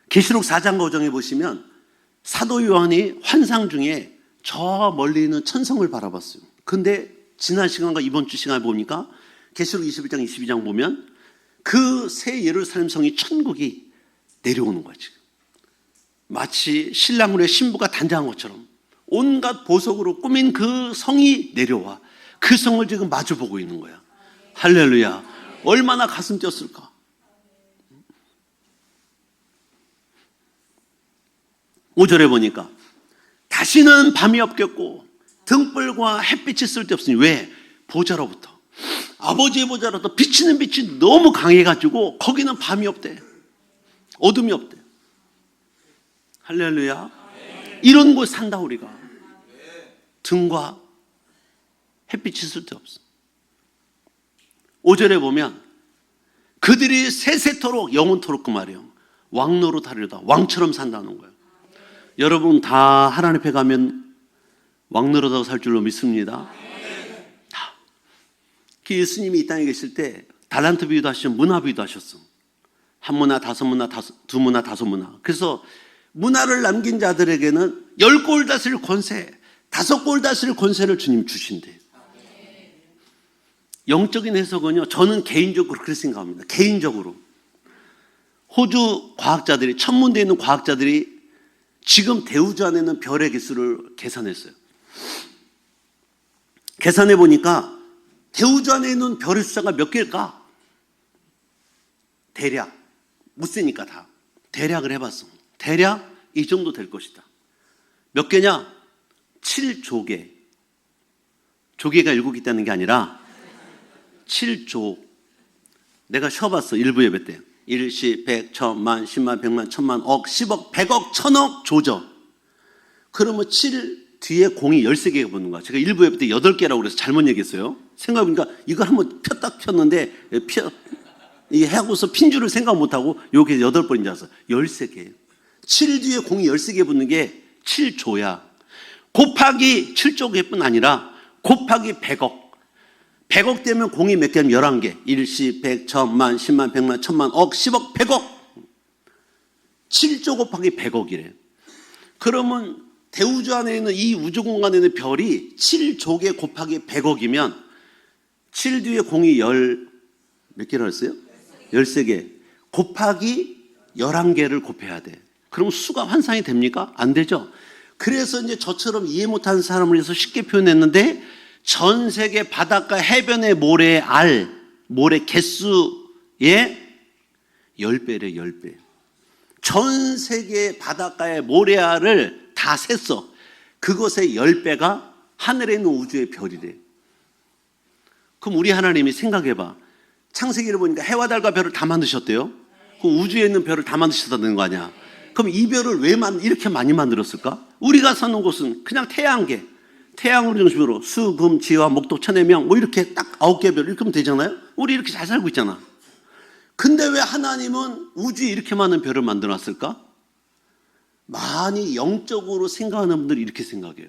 계시록 4장과 5장에 보시면 사도 요한이 환상 중에 저 멀리 있는 천성을 바라봤어요. 근데 지난 시간과 이번 주 시간에 보니까 계시록 21장 22장 보면 그 새 예루살렘 성이 천국이 내려오는 거야. 지금 마치 신랑으로의 신부가 단장한 것처럼 온갖 보석으로 꾸민 그 성이 내려와 그 성을 지금 마주보고 있는 거야. 할렐루야. 얼마나 가슴 뛰었을까. 오절에 보니까 다시는 밤이 없겠고 등불과 햇빛이 쓸데없으니 왜? 보좌로부터 아버지의 보좌로부터 비치는 빛이 너무 강해가지고 거기는 밤이 없대. 어둠이 없대. 할렐루야. 이런 곳 산다 우리가. 등과 햇빛이 쓸데없어. 5절에 보면 그들이 세세토록 영원토록 그 말이에요. 왕노릇 하려다 왕처럼 산다는 거예요. 여러분 다 하나님 앞에 가면 왕노릇하고 살 줄로 믿습니다. 다. 예수님이 이 땅에 계실 때 달란트 비유도 하시고 문화 비유도 하셨어. 한 문화, 다섯 문화, 두 문화, 다섯 문화. 그래서 문화를 남긴 자들에게는 10골 다스릴 권세, 5골 다스릴 권세를 주님 주신대. 영적인 해석은요, 저는 개인적으로 그렇게 생각합니다. 개인적으로. 호주 과학자들이, 천문대에 있는 과학자들이 지금 대우주 안에 있는 별의 개수를 계산했어요. 계산해 보니까 대우주 안에 있는 별의 숫자가 몇 개일까? 대략. 못 세니까 다. 대략을 해봤어. 대략 이 정도 될 것이다. 몇 개냐? 7조개. 조개가 7개 있다는 게 아니라 7조. 내가 쉬어봤어. 일부 예배 때. 일시, 백, 천만, 십만, 백만, 천만, 억, 10억, 100억, 1000억, 조죠. 그러면 7 뒤에 공이 13개가 붙는 거야. 제가 일부 예배 때 8개라고 그래서 잘못 얘기했어요. 생각해보니까 이걸 한번 폈딱 폈는데 이게 하고서 핀 줄을 생각 못하고 요게 8번인 줄 알았어. 13개. 7 뒤에 공이 13개 붙는 게 7조야. 곱하기 7조개뿐 아니라 곱하기 100억. 100억 되면 공이 몇 개면 11개. 일시, 백, 천만, 십만, 백만, 천만, 억, 10억, 100억. 7조 곱하기 100억이래. 그러면 대우주 안에 있는 이 우주 공간에 있는 별이 7조개 곱하기 100억이면 7 뒤에 공이 몇 개라고 했어요? 13개. 곱하기 11개를 곱해야 돼. 그럼 수가 환상이 됩니까? 안 되죠. 그래서 이제 저처럼 이해 못하는 사람을 위해서 쉽게 표현했는데 전 세계 바닷가 해변의 모래 개수의 10배래, 10배. 전 세계 바닷가의 모래알을 다 셌어. 그것의 10배가 하늘에 있는 우주의 별이래. 그럼 우리 하나님이 생각해봐. 창세기를 보니까 해와 달과 별을 다 만드셨대요. 그럼 우주에 있는 별을 다 만드셨다는 거 아니야. 그럼 이 별을 왜 이렇게 많이 만들었을까? 우리가 사는 곳은 그냥 태양계. 태양을 중심으로 수, 금, 지와, 목토, 천의 명 뭐 이렇게 딱 9개 별 이렇게 하면 되잖아요. 우리 이렇게 잘 살고 있잖아. 근데 왜 하나님은 우주에 이렇게 많은 별을 만들어놨을까? 많이 영적으로 생각하는 분들이 이렇게 생각해요.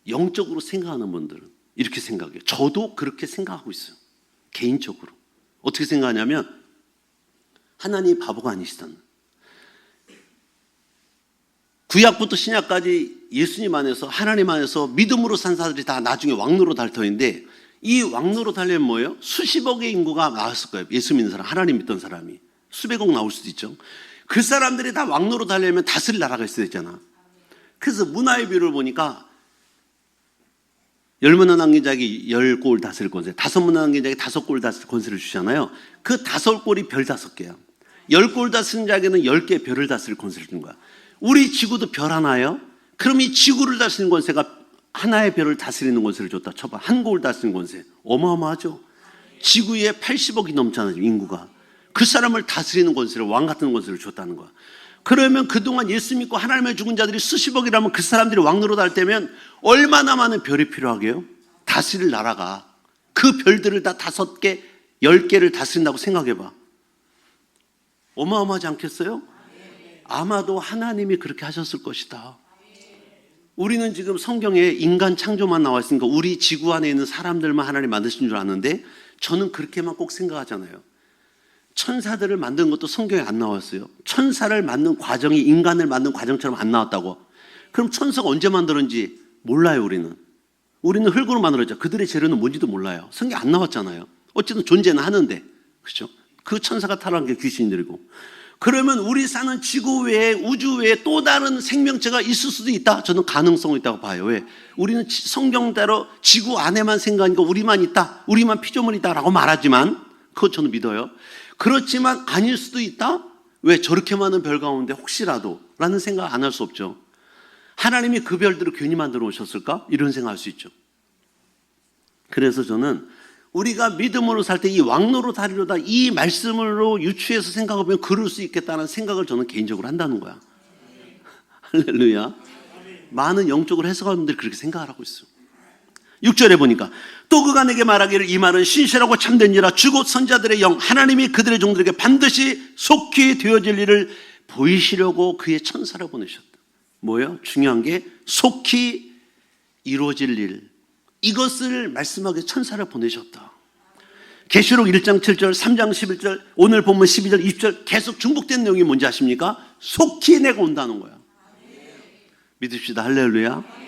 영적으로 생각하는 분들은 이렇게 생각해요. 저도 그렇게 생각하고 있어요. 개인적으로. 어떻게 생각하냐면 하나님이 바보가 아니시다는. 구약부터 신약까지 예수님 안에서 하나님 안에서 믿음으로 산 사람들이 다 나중에 왕노로 달터인데 이 왕노로 달려면 뭐예요? 수십억의 인구가 나왔을 거예요. 예수 믿는 사람, 하나님 믿던 사람이. 수백억 나올 수도 있죠. 그 사람들이 다 왕노로 달려면 다스릴 나라가 있어야 되잖아. 그래서 문화의 비율을 보니까 10문화 남긴 자에게 10골 다스릴 권세, 5문화 남긴 자에게 5골 다스릴 권세를 주잖아요. 그 5골이 별 5개야. 10골 다스린 자에게는 10개 별을 다스릴 권세를 준 거야. 우리 지구도 별 하나예요? 그럼 이 지구를 다스리는 권세가 하나의 별을 다스리는 권세를 줬다 쳐봐. 한 골 다스리는 권세. 어마어마하죠. 지구에 80억이 넘잖아요, 인구가. 그 사람을 다스리는 권세를, 왕 같은 권세를 줬다는 거야. 그러면 그동안 예수 믿고 하나님의 죽은 자들이 수십억이라면 그 사람들이 왕 노릇할 때면 얼마나 많은 별이 필요하게요? 다스릴 나라가. 그 별들을 다 5개, 10개를 다스린다고 생각해봐. 어마어마하지 않겠어요? 아마도 하나님이 그렇게 하셨을 것이다. 우리는 지금 성경에 인간 창조만 나와 있으니까 우리 지구 안에 있는 사람들만 하나님 만드신 줄 아는데, 저는 그렇게만 꼭 생각하잖아요. 천사들을 만든 것도 성경에 안 나왔어요. 천사를 만든 과정이 인간을 만든 과정처럼 안 나왔다고. 그럼 천사가 언제 만들었는지 몰라요. 우리는 흙으로 만들었죠. 그들의 재료는 뭔지도 몰라요. 성경에 안 나왔잖아요. 어쨌든 존재는 하는데, 그렇죠? 그 천사가 타락한 게 귀신들이고. 그러면 우리 사는 지구 외에, 우주 외에 또 다른 생명체가 있을 수도 있다. 저는 가능성이 있다고 봐요. 왜? 우리는 성경대로 지구 안에만 생각하니까 우리만 있다, 우리만 피조물이다라고 말하지만, 그거 저는 믿어요. 그렇지만 아닐 수도 있다? 왜? 저렇게 많은 별 가운데 혹시라도 라는 생각 안 할 수 없죠. 하나님이 그 별들을 괜히 만들어 오셨을까? 이런 생각할 수 있죠. 그래서 저는 우리가 믿음으로 살 때 이 왕노로 다리로다, 이 말씀으로 유추해서 생각해보면 그럴 수 있겠다는 생각을 저는 개인적으로 한다는 거야. 할렐루야. 많은 영적으로 해석하는 분들이 그렇게 생각을 하고 있어요. 6절에 보니까 또 그가 내게 말하기를 이 말은 신실하고 참된지라 주곧 선자들의 영 하나님이 그들의 종들에게 반드시 속히 되어질 일을 보이시려고 그의 천사를 보내셨다. 뭐예요? 중요한 게 속히 이루어질 일, 이것을 말씀하기 천사를 보내셨다. 계시록 1장 7절, 3장 11절, 오늘 본문 12절, 20절 계속 중복된 내용이 뭔지 아십니까? 속히 내가 온다는 거야. 믿읍시다. 할렐루야.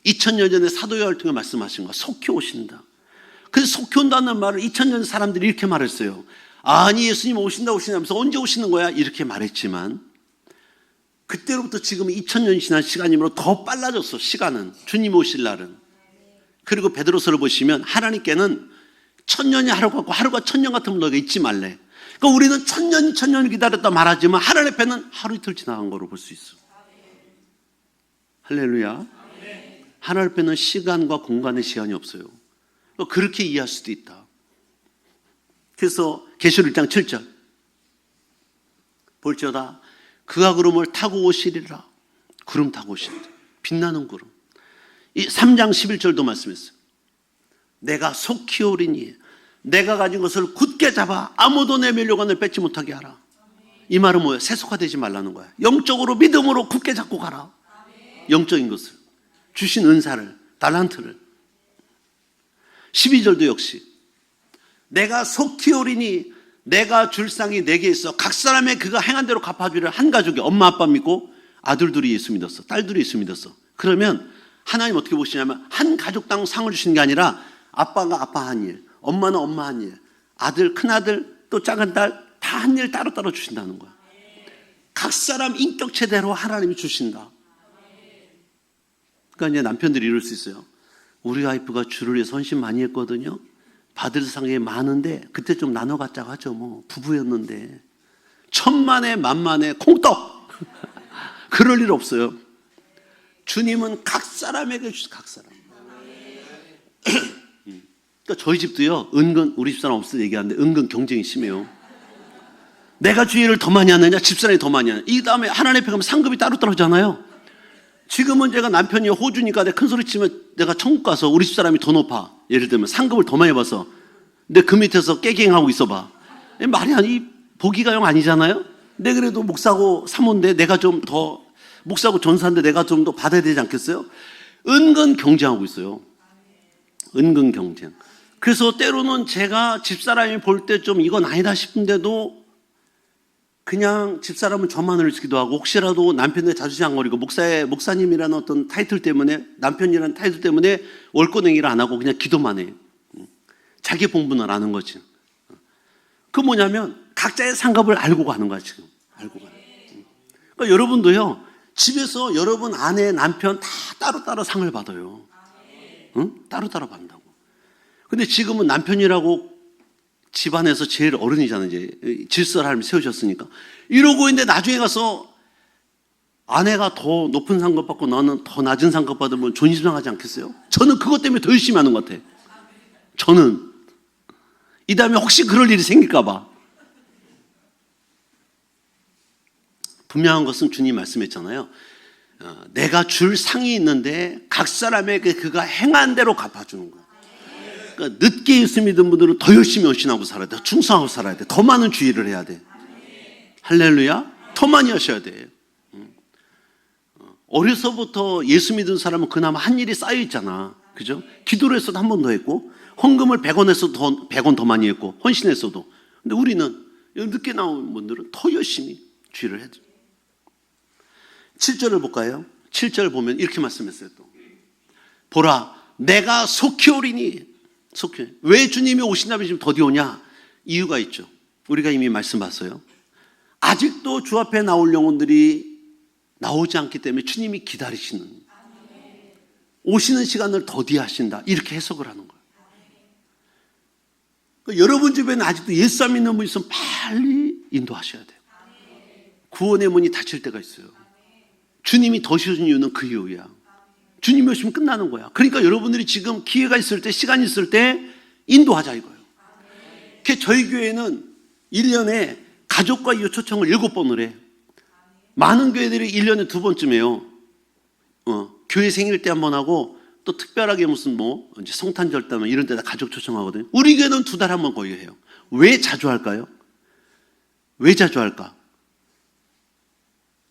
2000년 전에 사도요한을 통해 말씀하신 거야. 속히 오신다. 그래서 속히 온다는 말을 2000년 사람들이 이렇게 말했어요. 아니 예수님 오신다면서 언제 오시는 거야? 이렇게 말했지만 그때로부터 지금 2000년이 지난 시간이므로 더 빨라졌어. 시간은, 주님 오실 날은. 그리고 베드로서를 보시면 하나님께는 1000년이 하루 같고 하루가 1000년 같으면 너희가 잊지 말래. 그러니까 우리는 1000년을 기다렸다 말하지만 하나님 앞에는 하루 이틀 지나간 거로 볼 수 있어. 할렐루야. 하나님 앞에는 시간과 공간의 시간이 없어요. 그렇게 이해할 수도 있다. 그래서 계시록 1장 7절 볼지어다 그가 구름을 타고 오시리라. 구름 타고 오신다. 빛나는 구름. 이 3장 11절도 말씀했어요. 내가 속히 오리니 내가 가진 것을 굳게 잡아 아무도 내 면류관을 뺏지 못하게 하라. 이 말은 뭐예요? 세속화되지 말라는 거야. 영적으로 믿음으로 굳게 잡고 가라. 영적인 것을, 주신 은사를, 달란트를. 12절도 역시 내가 속히 오리니 내가 줄 상이 내게 있어 각 사람의 그가 행한 대로 갚아주리라. 한 가족이 엄마 아빠 믿고 아들들이 예수 믿었어, 딸들이 예수 믿었어. 그러면 하나님 어떻게 보시냐면 한 가족당 상을 주시는 게 아니라 아빠가 아빠 한 일, 엄마는 엄마 한 일, 아들, 큰아들, 또 작은 딸 다 한 일 따로따로 주신다는 거야. 각 사람 인격체대로 하나님이 주신다. 그러니까 이제 남편들이 이럴 수 있어요. 우리 와이프가 주를 위해서 헌신 많이 했거든요. 받을 상이 많은데 그때 좀 나눠 갖자고 하죠. 뭐 부부였는데 천만에 만만에 콩떡. 그럴 일 없어요. 주님은 각 사람에게 주시. 각 사람. 그러니까 저희 집도요. 은근 우리 집사람 없을 때 얘기하는데 은근 경쟁이 심해요. 내가 주일을 더 많이 하느냐, 집사람이 더 많이 하느냐. 이 다음에 하나님 앞에 가면 상급이 따로 떨어지잖아요. 지금은 제가 남편이 호주니까 내가 큰 소리 치면 내가 천국 가서 우리 집사람이 더 높아. 예를 들면 상급을 더 많이 받아서. 근데 그 밑에서 깨갱하고 있어봐. 말이 아니, 보기가 영 아니잖아요. 근데 그래도 목사고 사모인데 내가 좀 더, 목사고 전사인데 내가 좀 더 받아야 되지 않겠어요? 은근 경쟁하고 있어요. 은근 경쟁. 그래서 때로는 제가 집사람이 볼 때 좀 이건 아니다 싶은데도 그냥 집사람은 저만을 지기도 하고 혹시라도 남편의 자존심 안 거리고 목사님이라는 어떤 타이틀 때문에 남편이라는 타이틀 때문에 월권행위를 안 하고 그냥 기도만 해. 자기 본분을 아는 거지. 그 뭐냐면 각자의 상급을 알고 가는 거야 지금. 알고 가는 거야. 그러니까 여러분도요 집에서 여러분 아내 남편 다 따로따로 상을 받아요. 응? 따로따로 받는다고. 근데 지금은 남편이라고 집안에서 제일 어른이잖아요. 이제 질서를 하나님 세우셨으니까. 이러고 있는데 나중에 가서 아내가 더 높은 상급 받고 나는 더 낮은 상급 받으면 존심상하지 않겠어요? 저는 그것 때문에 더 열심히 하는 것 같아요. 저는. 이 다음에 혹시 그럴 일이 생길까 봐. 분명한 것은 주님 말씀했잖아요. 내가 줄 상이 있는데 각 사람에게 그가 행한 대로 갚아주는 거예요. 그러니까 늦게 예수 믿은 분들은 더 열심히 헌신하고 살아야 돼. 충성하고 살아야 돼. 더 많은 주의를 해야 돼. 할렐루야. 더 많이 하셔야 돼요. 어려서부터 예수 믿은 사람은 그나마 한 일이 쌓여 있잖아. 그죠? 기도를 했어도 한 번 더 했고, 헌금을 100원 했어도 100원 더 많이 했고, 헌신했어도. 근데 우리는 늦게 나온 분들은 더 열심히 주의를 해줘. 7절을 볼까요? 7절 보면 이렇게 말씀했어요. 또 보라, 내가 속히 오리니. 속히. 왜 주님이 오신다면 지금 더디 오냐? 이유가 있죠. 우리가 이미 말씀 봤어요. 아직도 주 앞에 나올 영혼들이 나오지 않기 때문에 주님이 기다리시는, 오시는 시간을 더디하신다, 이렇게 해석을 하는 거예요. 그러니까 여러분 주변에 아직도 예수 안 믿는 분 있으면 빨리 인도하셔야 돼요. 구원의 문이 닫힐 때가 있어요. 주님이 더 오신 이유는 그 이유야. 주님이 오시면 끝나는 거야. 그러니까 여러분들이 지금 기회가 있을 때, 시간이 있을 때 인도하자 이거예요. 저희 교회는 1년에 가족과 이웃 초청을 7번을 해. 많은 교회들이 1년에 2번쯤 해요. 교회 생일 때 한 번 하고, 또 특별하게 무슨 이제 성탄절단 이런 데다 가족 초청하거든요. 우리 교회는 2달에 한 번 거의 해요. 왜 자주 할까요? 왜 자주 할까?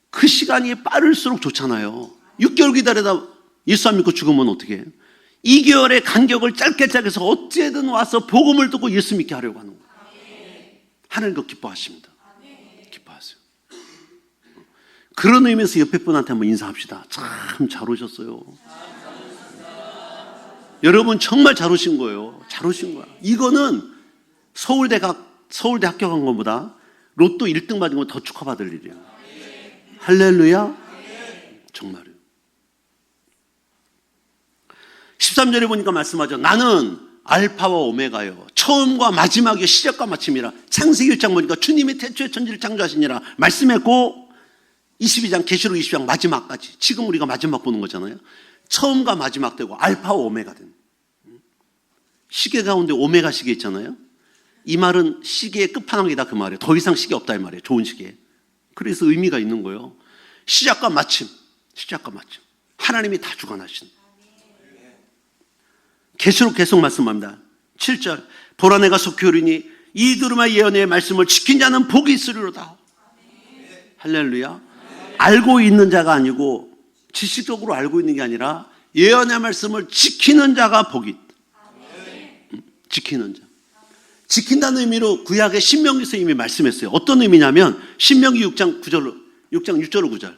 그 시간이 빠를수록 좋잖아요. 6개월 기다리다 예수 안 믿고 죽으면 어떻게 해요? 2개월의 간격을 짧게 해서 어찌든 와서 복음을 듣고 예수 믿게 하려고 하는 거예요. 하나님 그거 기뻐하십니다. 기뻐하세요. 그런 의미에서 옆에 분한테 한번 인사합시다. 참 잘 오셨어요. 여러분 정말 잘 오신 거예요. 잘 오신 거야. 이거는 서울대 합격한 것보다 로또 1등 받은 건 더 축하받을 일이에요. 할렐루야. 정말요. 13절에 보니까 말씀하죠. 나는 알파와 오메가요, 처음과 마지막이요, 시작과 마침이라. 창세기 1장 보니까 주님이 태초에 천지를 창조하시니라 말씀했고, 22장 계시록 20장 마지막까지, 지금 우리가 마지막 보는 거잖아요. 처음과 마지막 되고 알파와 오메가 된, 시계 가운데 오메가 시계 있잖아요. 이 말은 시계의 끝판왕이다 그 말이에요. 더 이상 시계 없다 이 말이에요. 좋은 시계. 그래서 의미가 있는 거예요. 시작과 마침, 시작과 마침. 하나님이 다 주관하신. 계시록 계속 말씀합니다. 7절, 보라 내가 속히 오리니 이 두루마리 예언의 말씀을 지킨 자는 복이 있으리로다. 할렐루야. 알고 있는 자가 아니고 지식적으로 알고 있는 게 아니라 예언의 말씀을 지키는 자가 복이 있다. 지키는 자. 지킨다는 의미로 구약의 신명기에서 이미 말씀했어요. 어떤 의미냐면 신명기 6장 6절 9절.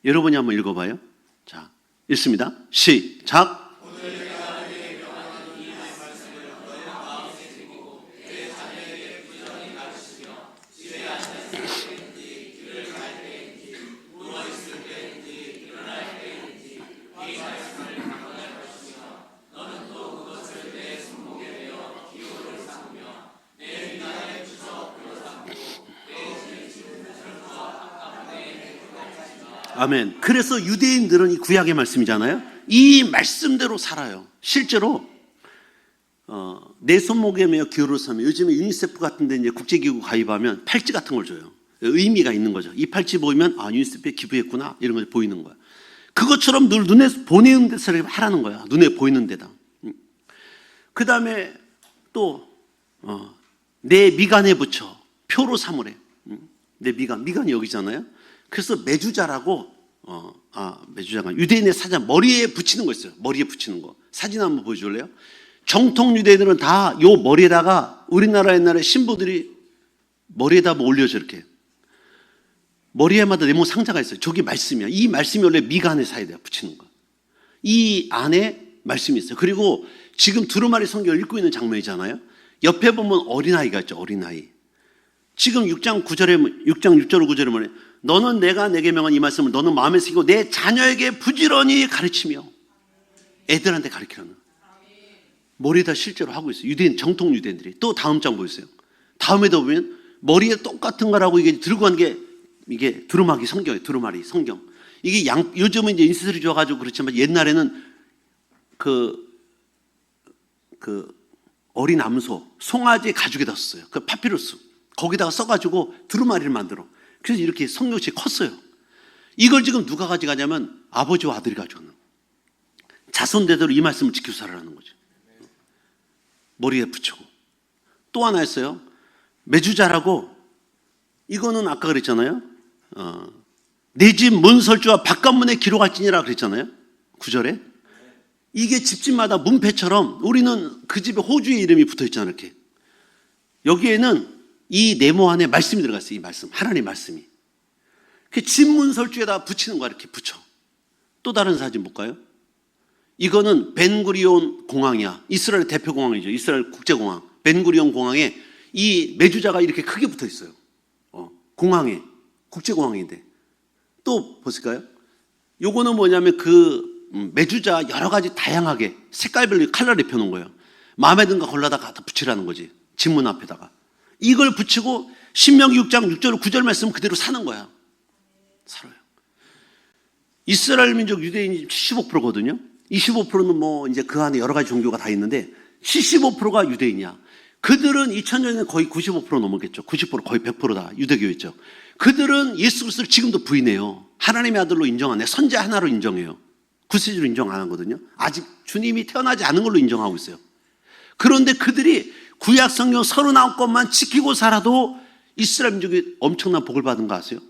여러분이 한번 읽어봐요. 자, 읽습니다. 시작. 아멘. 그래서 유대인들은 이 구약의 말씀이잖아요. 이 말씀대로 살아요. 실제로 내 손목에 매어 기호를 삼으면, 요즘에 유니세프 같은 데 이제 국제기구 가입하면 팔찌 같은 걸 줘요. 의미가 있는 거죠. 이 팔찌 보이면 유니세프에 기부했구나 이런 걸 보이는 거야. 그것처럼 늘 눈에 보이는 데서 하라는 거야. 눈에 보이는 데다. 그 다음에 또 내 미간에 붙여 표로 삼으래. 내 미간이 여기잖아요. 그래서 매주자라고, 매주자가 유대인의 사자 머리에 붙이는 거 있어요. 머리에 붙이는 거. 사진 한번 보여줄래요? 정통 유대인들은 다 요 머리에다가, 우리나라 옛날에 신부들이 머리에다 올려줘 이렇게. 머리에마다 네모 상자가 있어요. 저기 말씀이야. 이 말씀이 원래 미간의 사이에다 붙이는 거. 이 안에 말씀이 있어요. 그리고 지금 두루마리 성경을 읽고 있는 장면이잖아요. 옆에 보면 어린아이가 있죠. 어린아이. 지금 6장 6절 9절에 뭐냐? 너는 내가 내게 명한 이 말씀을 너는 마음에 새기고 내 자녀에게 부지런히 가르치며. 애들한테 가르치는 머리에다 실제로 하고 있어요. 유대인, 정통 유대인들이. 또 다음 장 보세요. 다음에도 보면 머리에 똑같은 거라고 이게 들고 간 게 이게 두루마기 성경이에요. 두루마리 성경. 이게 요즘은 이제 인쇄술이 좋아가지고 그렇지만 옛날에는 그 어린 암소, 송아지 가죽에다 썼어요. 그 파피루스. 거기다가 써가지고 두루마리를 만들어. 그래서 이렇게 성경책이 컸어요. 이걸 지금 누가 가져가냐면 아버지와 아들이 가져가는. 자손대대로 이 말씀을 지키고 살아라는 거죠. 머리에 붙이고. 또 하나 있어요. 메주자라고. 이거는 아까 그랬잖아요. 내 집 문설주와 바깥문에 기록할지니라 그랬잖아요. 9절에. 이게 집집마다 문패처럼 우리는 그 집에 호주의 이름이 붙어 있잖아요. 이렇게. 여기에는 이 네모 안에 말씀이 들어갔어요. 이 말씀. 하나님의 말씀이. 그 집 문설주에다 붙이는 거야. 이렇게 붙여. 또 다른 사진 볼까요? 이거는 벤구리온 공항이야. 이스라엘 대표 공항이죠. 이스라엘 국제공항. 벤구리온 공항에 이 메주자가 이렇게 크게 붙어 있어요. 공항에. 국제공항인데. 또 보실까요? 요거는 뭐냐면 메주자 여러 가지 다양하게 색깔별로 컬러를 입혀놓은 거예요. 마음에 든 거 골라다가 갖다 붙이라는 거지. 집문 앞에다가. 이걸 붙이고 신명기 6장 6절 9절 말씀 그대로 사는 거야. 살아요. 이스라엘 민족 유대인이 75%거든요. 25%는 뭐 이제 그 안에 여러 가지 종교가 다 있는데 75%가 유대인이야. 그들은 2000년에 거의 95% 넘었겠죠. 90% 거의 100%다 유대교였죠. 그들은 예수 그리스도를 지금도 부인해요. 하나님의 아들로 인정 안 해. 선지 하나로 인정해요. 구세주로 인정 안 하거든요. 아직 주님이 태어나지 않은 걸로 인정하고 있어요. 그런데 그들이 구약 성경 39권만 지키고 살아도 이스라엘 민족이 엄청난 복을 받은 거 아세요?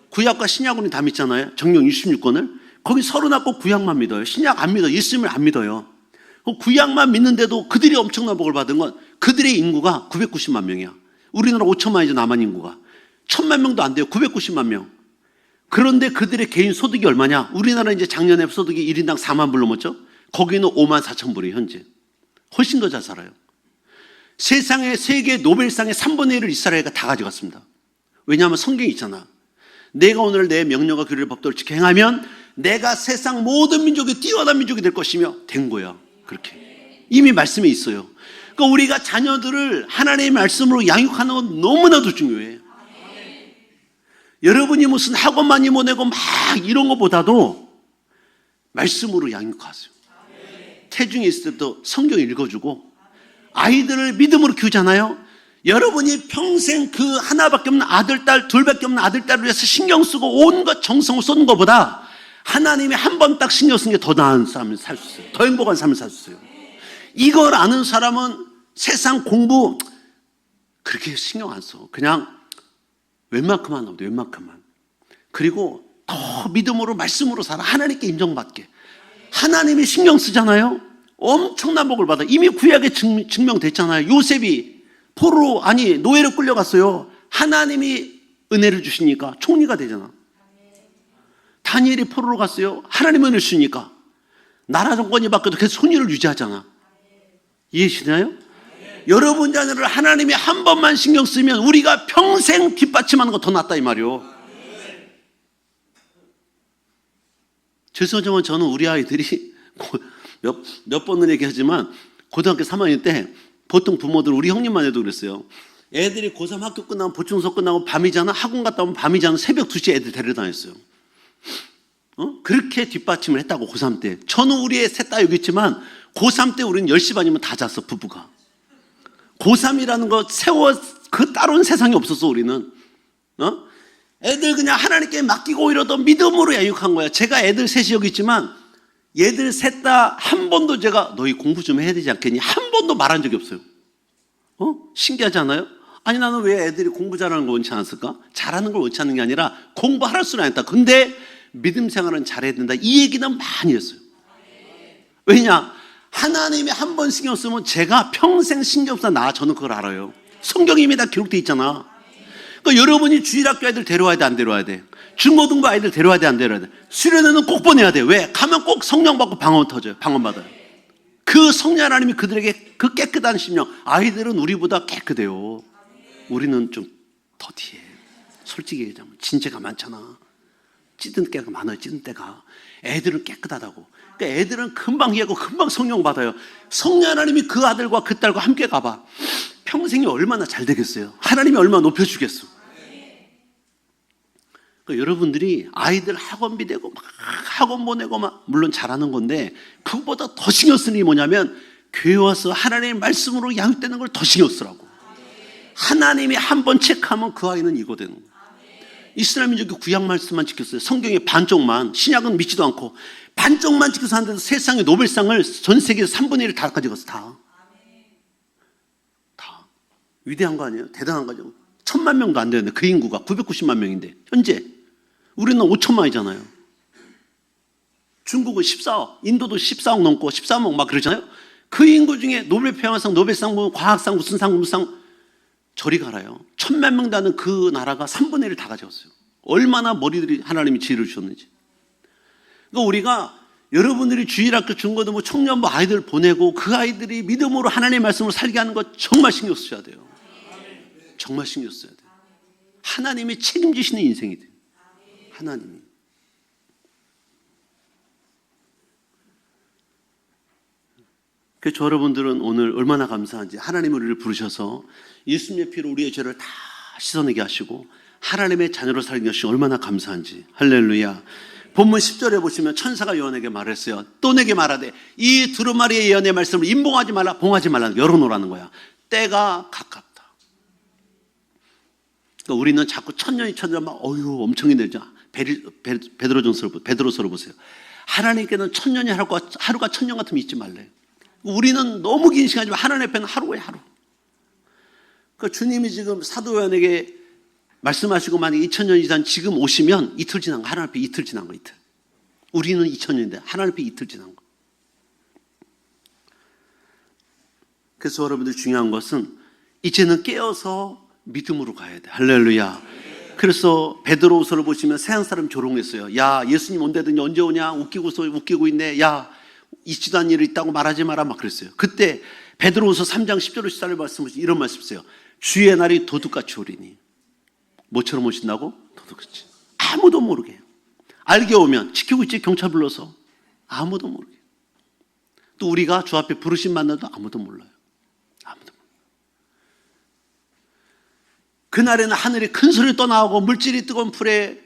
구약과 신약은 다 믿잖아요. 정령 66권을. 거기 39권 구약만 믿어요. 신약 안 믿어요. 예수님을 안 믿어요. 구약만 믿는데도 그들이 엄청난 복을 받은 건 그들의 인구가 990만 명이야. 우리나라 5천만이죠. 남한 인구가. 1000만 명도 안 돼요. 990만 명. 그런데 그들의 개인 소득이 얼마냐? 우리나라 이제 작년에 소득이 1인당 4만 불 넘었죠? 거기는 5만 4천 불이에요, 현재. 훨씬 더 잘 살아요. 세상에 세계 노벨상의 3분의 1을 이스라엘가 다 가져갔습니다. 왜냐하면 성경이 있잖아. 내가 오늘 내 명령과 규례를 법도를 지켜 행하면 내가 세상 모든 민족이 뛰어난 민족이 될 것이며 된 거야. 그렇게. 이미 말씀에 있어요. 그러니까 우리가 자녀들을 하나님의 말씀으로 양육하는 건 너무나도 중요해. 여러분이 무슨 학원만이 보내고 막 이런 것보다도 말씀으로 양육하세요. 태중에 있을 때도 성경 읽어주고 아이들을 믿음으로 키우잖아요. 여러분이 평생 그 하나밖에 없는 아들, 딸, 둘밖에 없는 아들, 딸을 위해서 신경 쓰고 온갖 정성을 쏟는 것보다 하나님이 한 번 딱 신경 쓴 게 더 나은 삶을 살 수 있어요. 더 행복한 삶을 살 수 있어요. 이걸 아는 사람은 세상 공부 그렇게 신경 안 써. 그냥 웬만큼만 하면 돼. 웬만큼만. 그리고 더 믿음으로 말씀으로 살아. 하나님께 인정받게. 하나님이 신경 쓰잖아요. 엄청난 복을 받아. 이미 구약에 증명됐잖아요. 요셉이 노예로 끌려갔어요. 하나님이 은혜를 주시니까 총리가 되잖아. 다니엘이 포로로 갔어요. 하나님의 은혜를 주시니까 나라 정권이 바뀌어도 계속 손위를 유지하잖아. 이해하시나요? 여러분 자녀를 하나님이 한 번만 신경 쓰면 우리가 평생 뒷받침하는 거 더 낫다 이 말이요. 죄송하지만 저는 우리 아이들이 몇 번을 얘기하지만 고등학교 3학년 때 보통 부모들 우리 형님만 해도 그랬어요. 애들이 고3 학교 끝나고 보충 수업 끝나고 밤이잖아. 학원 갔다 오면 밤이잖아. 새벽 2시에 애들 데려다녔어요. 그렇게 뒷받침을 했다고 고3 때. 저는 우리 애 셋 다 여기 있지만 고3 때 우리는 10시 반이면 다 잤어. 부부가. 고3이라는 거 그 따로는 세상에 없었어 우리는. 애들 그냥 하나님께 맡기고 이러던 믿음으로 양육한 거야. 제가 애들 셋이 여기 있지만 얘들 셋 다 한 번도 제가 너희 공부 좀 해야 되지 않겠니? 한 번도 말한 적이 없어요. 신기하지 않아요? 아니 나는 왜 애들이 공부 잘하는 걸 원치 않았을까? 잘하는 걸 원치 않는 게 아니라 공부할 수는 않다. 근데 믿음 생활은 잘해야 된다. 이 얘기는 많이 했어요. 왜냐? 하나님이 한 번 신경 쓰면 제가 평생 신경 쓰나 저는 그걸 알아요. 성경이 이미 다 기록되어 있잖아. 그러니까 여러분이 주일학교 아이들 데려와야 돼, 안 데려와야 돼? 중고등부 아이들 데려와야 돼, 안 데려와야 돼? 수련회는 꼭 보내야 돼. 왜? 가면 꼭 성령 받고 방언 터져요. 방언 받아요. 그 성령 하나님이 그들에게 그 깨끗한 심령. 아이들은 우리보다 깨끗해요. 우리는 좀 더디해. 솔직히 얘기하자면 진죄가 많잖아. 찌든 때가 많아요. 찌든 때가. 애들은 깨끗하다고. 그러니까 애들은 금방 이해하고 금방 성령 받아요. 성령 하나님이 그 아들과 그 딸과 함께 가봐. 평생이 얼마나 잘 되겠어요. 하나님이 얼마나 높여주겠어. 그러니까 여러분들이 아이들 학원비 내고 막 학원 보내고 막 물론 잘하는 건데 그것보다 더 신경 쓰는 게 뭐냐면 교회 와서 하나님의 말씀으로 양육되는 걸 더 신경 쓰라고. 하나님이 한 번 체크하면 그 아이는 이거 되는 거예요. 이스라엘 민족이 구약 말씀만 지켰어요. 성경의 반쪽만, 신약은 믿지도 않고 반쪽만 지켜서 하는데도 세상의 노벨상을 전 세계에서 3분의 1을 다 가져갔어. 다. 위대한 거 아니에요? 대단한 거죠. 1000만 명도 안 되는데 그 인구가 990만 명인데 현재 우리는 5천만이잖아요. 중국은 14억, 인도도 14억 넘고 13억 막 그러잖아요. 그 인구 중에 노벨 평화상, 노벨상, 과학상, 무슨 상, 무슨 상 저리 가라요. 1000만 명 되는 그 나라가 3분의 1을 다 가져갔어요. 얼마나 머리들이 하나님이 지혜를 주셨는지. 그러니까 우리가 여러분들이 주일학교, 중고등, 뭐 청년부 아이들 보내고 그 아이들이 믿음으로 하나님의 말씀을 살게 하는 것 정말 신경 써야 돼요. 정말 신경 써야 돼요. 하나님이 책임지시는 인생이 돼요. 하나님이. 그래서 여러분들은 오늘 얼마나 감사한지 하나님이 우리를 부르셔서 예수님의 피로 우리의 죄를 다 씻어내게 하시고 하나님의 자녀로 살게 하시고 얼마나 감사한지. 할렐루야. 본문 10절에 보시면 천사가 요한에게 말했어요. 또 내게 말하되 이 두루마리의 예언의 말씀을 임봉하지 말라, 봉하지 말라, 열어놓으라는 거야. 때가 가깝다. 그러니까 우리는 자꾸 천년이 막 엄청 힘들죠. 베드로서로 보세요. 하나님께는 천년이 하루가 천년 같으면 잊지 말래요. 우리는 너무 긴 시간이지만 하나님 앞에는 하루에 하루. 그러니까 주님이 지금 사도 요한에게 말씀하시고 만약에 2000년이 지난 지금 오시면 이틀 지난 거, 하나님 앞에 이틀 지난 거, 이틀. 우리는 2000년인데 하나님 앞에 이틀 지난 거. 그래서 여러분들 중요한 것은 이제는 깨어서 믿음으로 가야 돼. 할렐루야. 그래서 베드로후서를 보시면 세상 사람 조롱했어요. 야, 예수님 온다더니 언제 오냐? 웃기고 있네. 야, 있지도 않은 일이 있다고 말하지 마라. 막 그랬어요. 그때 베드로후서 3장 10절로 14절 말씀하시죠. 이런 말씀 있어요. 주의 날이 도둑같이 오리니. 뭐처럼 오신다고? 도둑같이. 아무도 모르게. 알게 오면 지키고 있지, 경찰 불러서. 아무도 모르게. 또 우리가 주 앞에 부르심 만나도 아무도 몰라요. 아무도 몰라요. 그날에는 하늘이 큰 소리 떠나오고 물질이 뜨거운 불에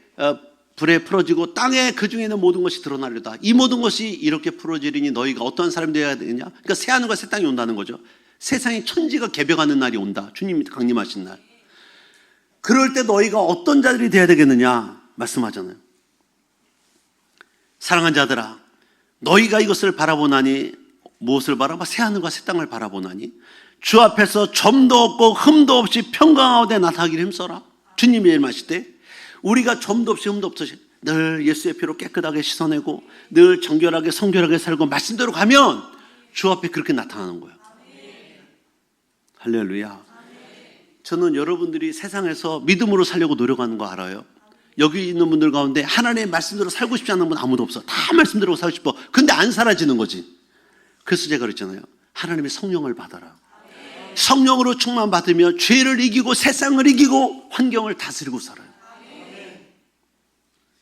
풀어지고 땅에 그 중에 있는 모든 것이 드러나려다. 이 모든 것이 이렇게 풀어지리니 너희가 어떠한 사람이 되어야 되느냐? 그러니까 새 하늘과 새 땅이 온다는 거죠. 세상의 천지가 개벽하는 날이 온다. 주님이 강림하신 날. 그럴 때 너희가 어떤 자들이 되어야 되겠느냐 말씀하잖아요. 사랑하는 자들아, 너희가 이것을 바라보나니 무엇을 바라봐? 새 하늘과 새 땅을 바라보나니 주 앞에서 점도 없고 흠도 없이 평강하되 나타나기를 힘써라. 주님이 말씀하실 때 우리가 점도 없이 흠도 없이 늘 예수의 피로 깨끗하게 씻어내고 늘 정결하게 성결하게 살고 말씀대로 가면 주 앞에 그렇게 나타나는 거예요. 할렐루야. 저는 여러분들이 세상에서 믿음으로 살려고 노력하는 거 알아요. 여기 있는 분들 가운데 하나님의 말씀대로 살고 싶지 않은 분 아무도 없어. 다 말씀대로 살고 싶어. 근데 안 사라지는 거지. 그래서 제가 그랬잖아요. 하나님의 성령을 받아라. 성령으로 충만 받으면 죄를 이기고 세상을 이기고 환경을 다스리고 살아요.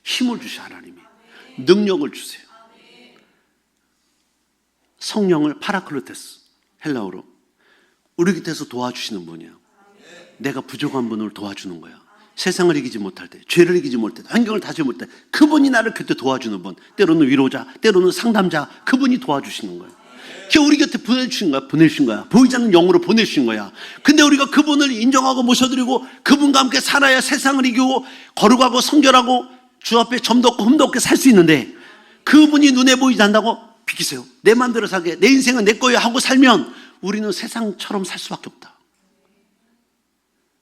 힘을 주셔 하나님이. 능력을 주세요. 성령을 파라클로테스, 헬라어로 우리 곁에서 도와주시는 분이야. 내가 부족한 분을 도와주는 거야. 세상을 이기지 못할 때, 죄를 이기지 못할 때, 환경을 다스리지 못할 때 그분이 나를 곁에 도와주는 분. 때로는 위로자, 때로는 상담자, 그분이 도와주시는 거예요. 우리 곁에 보내주신 거야. 보이지 않는 영으로 보내주신 거야. 근데 우리가 그분을 인정하고 모셔드리고 그분과 함께 살아야 세상을 이기고 거룩하고 성결하고 주 앞에 점도 없고 흠도 없게 살 수 있는데 그분이 눈에 보이지 않는다고 비키세요. 내 맘대로 살게. 내 인생은 내 거야 하고 살면 우리는 세상처럼 살 수밖에 없다.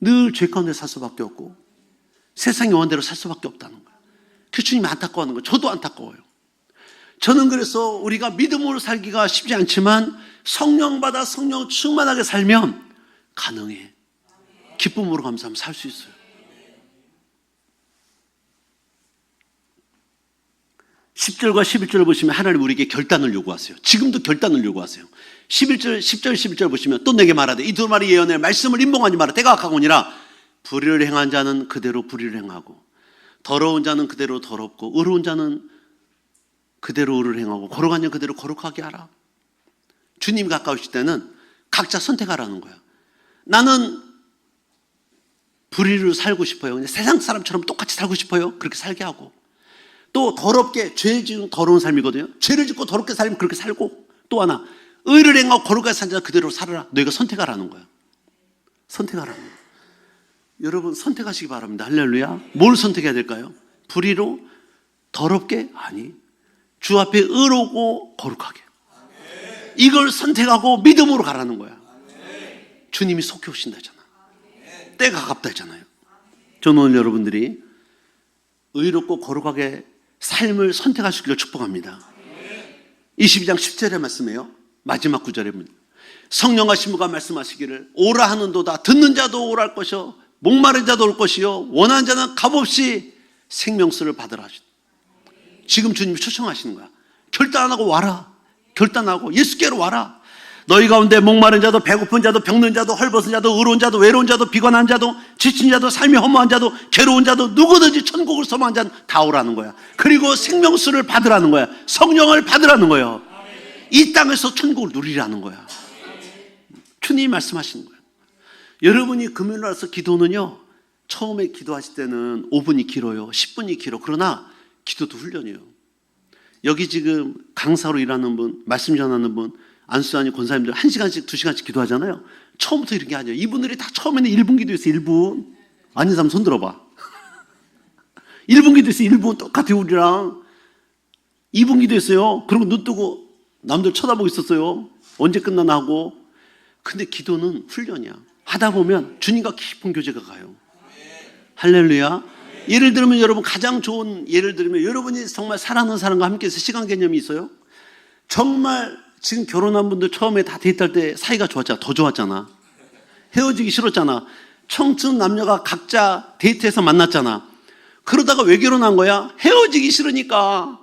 늘 죄 가운데 살 수밖에 없고 세상의 원대로 살 수밖에 없다는 거야. 그 주님이 안타까워하는 거예요. 저도 안타까워요. 저는 그래서 우리가 믿음으로 살기가 쉽지 않지만 성령 받아 성령 충만하게 살면 가능해. 기쁨으로 감사하면 살 수 있어요. 10절과 11절을 보시면 하나님 우리에게 결단을 요구하세요. 지금도 결단을 요구하세요. 10절 11절 보시면 또 내게 말하되 이 두 마리 예언의 말씀을 임봉하지 마라. 때가 가까우니라. 불의를 행한 자는 그대로 불의를 행하고 더러운 자는 그대로 더럽고 의로운 자는 그대로 의를 행하고 거룩한 영 그대로 거룩하게 하라. 주님 가까우실 때는 각자 선택하라는 거야. 나는 불의로 살고 싶어요. 그냥 세상 사람처럼 똑같이 살고 싶어요. 그렇게 살게 하고. 또 더럽게 죄 지은 더러운 삶이거든요. 죄를 짓고 더럽게 살면 그렇게 살고. 또 하나 의를 행하고 거룩하게 산 자 그대로 살아라. 너희가 선택하라는 거야. 선택하라는 거야. 여러분 선택하시기 바랍니다. 할렐루야. 뭘 선택해야 될까요? 불의로 더럽게? 아니, 주 앞에 의로고 거룩하게. 이걸 선택하고 믿음으로 가라는 거야. 주님이 속히 오신다 했잖아. 때가 가깝다 했잖아요. 저는 오늘 여러분들이 의롭고 거룩하게 삶을 선택하시기를 축복합니다. 22장 10절의 말씀이에요. 마지막 구절에 성령과 신부가 말씀하시기를 오라 하는도다. 듣는 자도 오라 할 것이요 목마른 자도 올 것이요 원하는 자는 값없이 생명수를 받으라 하시다. 지금 주님이 초청하시는 거야. 결단하고 와라. 결단하고 예수께로 와라. 너희 가운데 목마른 자도 배고픈 자도 병든 자도 헐벗은 자도 의로운 자도 외로운 자도 비관한 자도 지친 자도 삶이 허무한 자도 괴로운 자도 누구든지 천국을 소망한 자는 다 오라는 거야. 그리고 생명수를 받으라는 거야. 성령을 받으라는 거예요. 이 땅에서 천국을 누리라는 거야. 주님이 말씀하시는 거예요. 여러분이 금요일 날 와서 기도는요, 처음에 기도하실 때는 5분이 길어요. 10분이 길어. 그러나 기도도 훈련이에요. 여기 지금 강사로 일하는 분, 말씀 전하는 분, 안수하는 권사님들 1시간씩 2시간씩 기도하잖아요. 처음부터 이런 게 아니에요. 이분들이 다 처음에는 1분 기도했어요. 1분. 아닌 사람 손 들어봐. 1분 기도했어요. 1분 똑같아요. 우리랑 2분 기도했어요. 그리고 눈 뜨고 남들 쳐다보고 있었어요. 언제 끝나나 하고. 근데 기도는 훈련이야. 하다 보면 주님과 깊은 교제가 가요. 할렐루야. 예를 들면 여러분 가장 좋은 예를 들면 여러분이 정말 사랑하는 사람과 함께해서 시간 개념이 있어요. 정말 지금 결혼한 분들 처음에 다 데이트할 때 사이가 좋았잖아. 더 좋았잖아. 헤어지기 싫었잖아. 청춘 남녀가 각자 데이트해서 만났잖아. 그러다가 왜 결혼한 거야? 헤어지기 싫으니까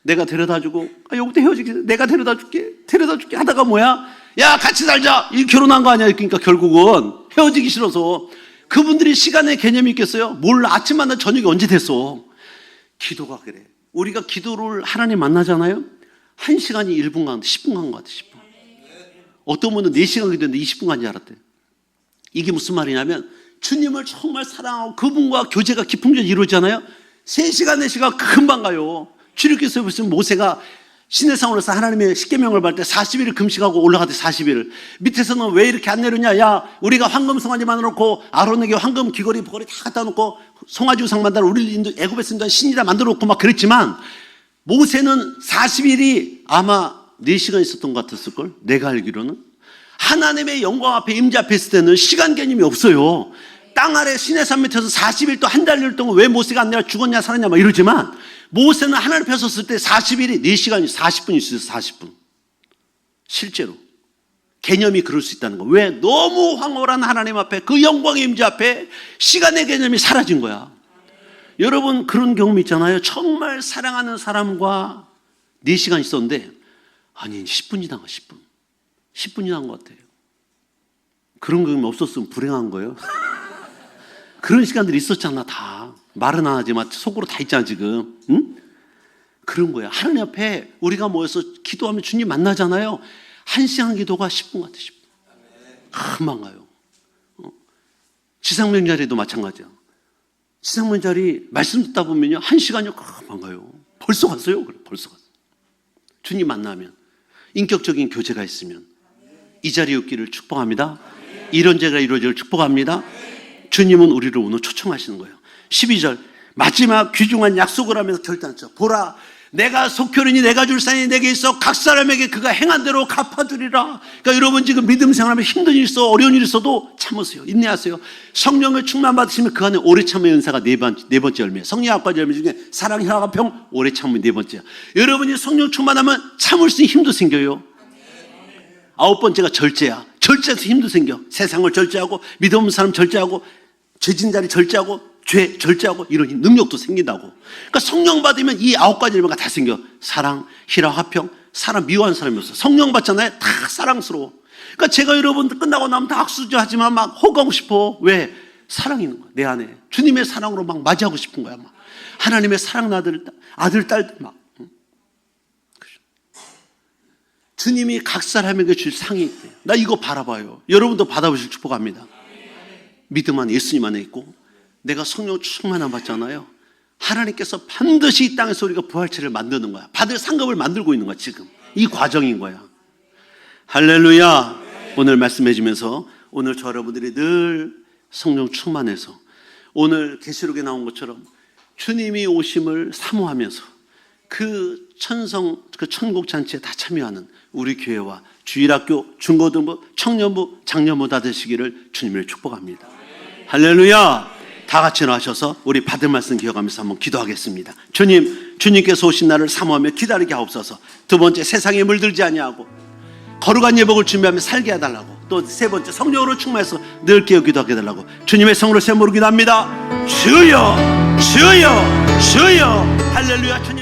내가 데려다주고 여기부터 헤어지기 내가 데려다줄게 하다가 뭐야? 야 같이 살자. 이 결혼한 거 아니야. 그러니까 결국은 헤어지기 싫어서. 그분들이 시간의 개념이 있겠어요? 몰라. 아침 만나 저녁이 언제 됐어? 기도가 그래. 우리가 기도를 하나님 만나잖아요. 1시간이 1분 간, 10분 간 것 같아. 10분. 어떤 분은 4시간 기도했는데 20분 간지 알았대. 이게 무슨 말이냐면 주님을 정말 사랑하고 그분과 교제가 깊은 교제 이루어지잖아요. 3시간 4시간 금방 가요. 출애굽기에서 보시면 모세가 시내산으로서 하나님의 십계명을 받을 때 40일을 금식하고 올라가대. 40일을. 밑에서는 왜 이렇게 안 내려냐? 야 우리가 황금 송아지 만들어놓고 아론에게 황금 귀걸이 보걸이 다 갖다 놓고 송아지 우상 만들어 우리를 애굽에서 인도한 신이라 만들어 놓고 막 그랬지만 모세는 40일이 아마 4시간 있었던 것 같았을걸? 내가 알기로는. 하나님의 영광 앞에 임재 앞에 있을 때는 시간 개념이 없어요. 땅 아래 시내산 밑에서 40일 또 한 달 동안 왜 모세가 안 내가 죽었냐 살았냐 막 이러지만 모세는 하나님 앞에 섰을 때 40일이 4시간이 40분이 있어요. 40분. 실제로. 개념이 그럴 수 있다는 거. 왜? 너무 황홀한 하나님 앞에 그 영광의 임재 앞에 시간의 개념이 사라진 거야. 여러분 그런 경험 있잖아요. 정말 사랑하는 사람과 4시간 있었는데 아니 10분이 지난 거 10분. 10분이 지난 것 같아요. 그런 경험이 없었으면 불행한 거예요. 그런 시간들이 있었잖아 다. 말은 안 하지만 속으로 다 있잖아 지금. 응? 그런 거야. 하나님 앞에 우리가 모여서 기도하면 주님 만나잖아요. 1시간 기도가 10분 같아. 10분. 금방 가요. 지상명 자리도 마찬가지야. 지상명 자리 말씀 듣다 보면요 1시간이요 금방 가요. 벌써 갔어요. 그래, 벌써 갔어요. 주님 만나면 인격적인 교제가 있으면 이 자리에 있기를 축복합니다. 이런 제가 이루어지기를 축복합니다. 주님은 우리를 오늘 초청하시는 거예요. 12절 마지막 귀중한 약속을 하면서 결단하죠. 보라 내가 속혈이니 내가 줄 산이 내게 있어 각 사람에게 그가 행한 대로 갚아주리라. 그러니까 여러분 지금 믿음 생활하면 힘든 일 있어 어려운 일 있어도 참으세요. 인내하세요. 성령을 충만 받으시면 그 안에 오래 참음의 은사가 네 번째 열매예요. 성령 9가지 열매 중에 사랑, 희락과 평, 오래 참음이 4번째야. 여러분이 성령 충만하면 참을 수 있는 힘도 생겨요. 9번째가 절제야. 절제해서 힘도 생겨. 세상을 절제하고 믿음 없는 사람 절제하고 죄진 자리 절제하고 죄 절제하고 이런 능력도 생긴다고. 그러니까 성령 받으면 이 9가지 열매가 다 생겨. 사랑, 희락, 화평. 사람 미워하는 사람이 없어. 성령 받잖아요. 다 사랑스러워. 그러니까 제가 여러분 끝나고 나면 다 악수하지만 막 호가고 싶어. 왜? 사랑이 있는 거야. 내 안에. 주님의 사랑으로 막 맞이하고 싶은 거야. 막. 하나님의 사랑하는 아들, 딸들 막. 주님이 각 사람에게 줄 상이 있대요. 나 이거 바라봐요. 여러분도 받아보실 축복합니다. 믿음 안에 예수님 안에 있고 내가 성령 충만함 받잖아요. 하나님께서 반드시 이 땅에서 우리가 부활체를 만드는 거야. 받을 상급을 만들고 있는 거야. 지금 이 과정인 거야. 할렐루야. 오늘 말씀해 주면서 오늘 저 여러분들이 늘 성령 충만해서 오늘 계시록에 나온 것처럼 주님이 오심을 사모하면서 그 천국 잔치에 다 참여하는 우리 교회와 주일학교, 중고등부, 청년부, 장년부 다 되시기를 주님을 축복합니다. 할렐루야. 다 같이 나와셔서 우리 받은 말씀 기억하면서 한번 기도하겠습니다. 주님께서 오신 날을 사모하며 기다리게 하옵소서. 두 번째, 세상에 물들지 아니하고 거룩한 예복을 준비하며 살게 해달라고. 또 세 번째, 성령으로 충만해서 늘 깨어 기도하게 해달라고. 주님의 성으로 세모로 기도합니다. 주여, 주여, 주여. 할렐루야. 주님.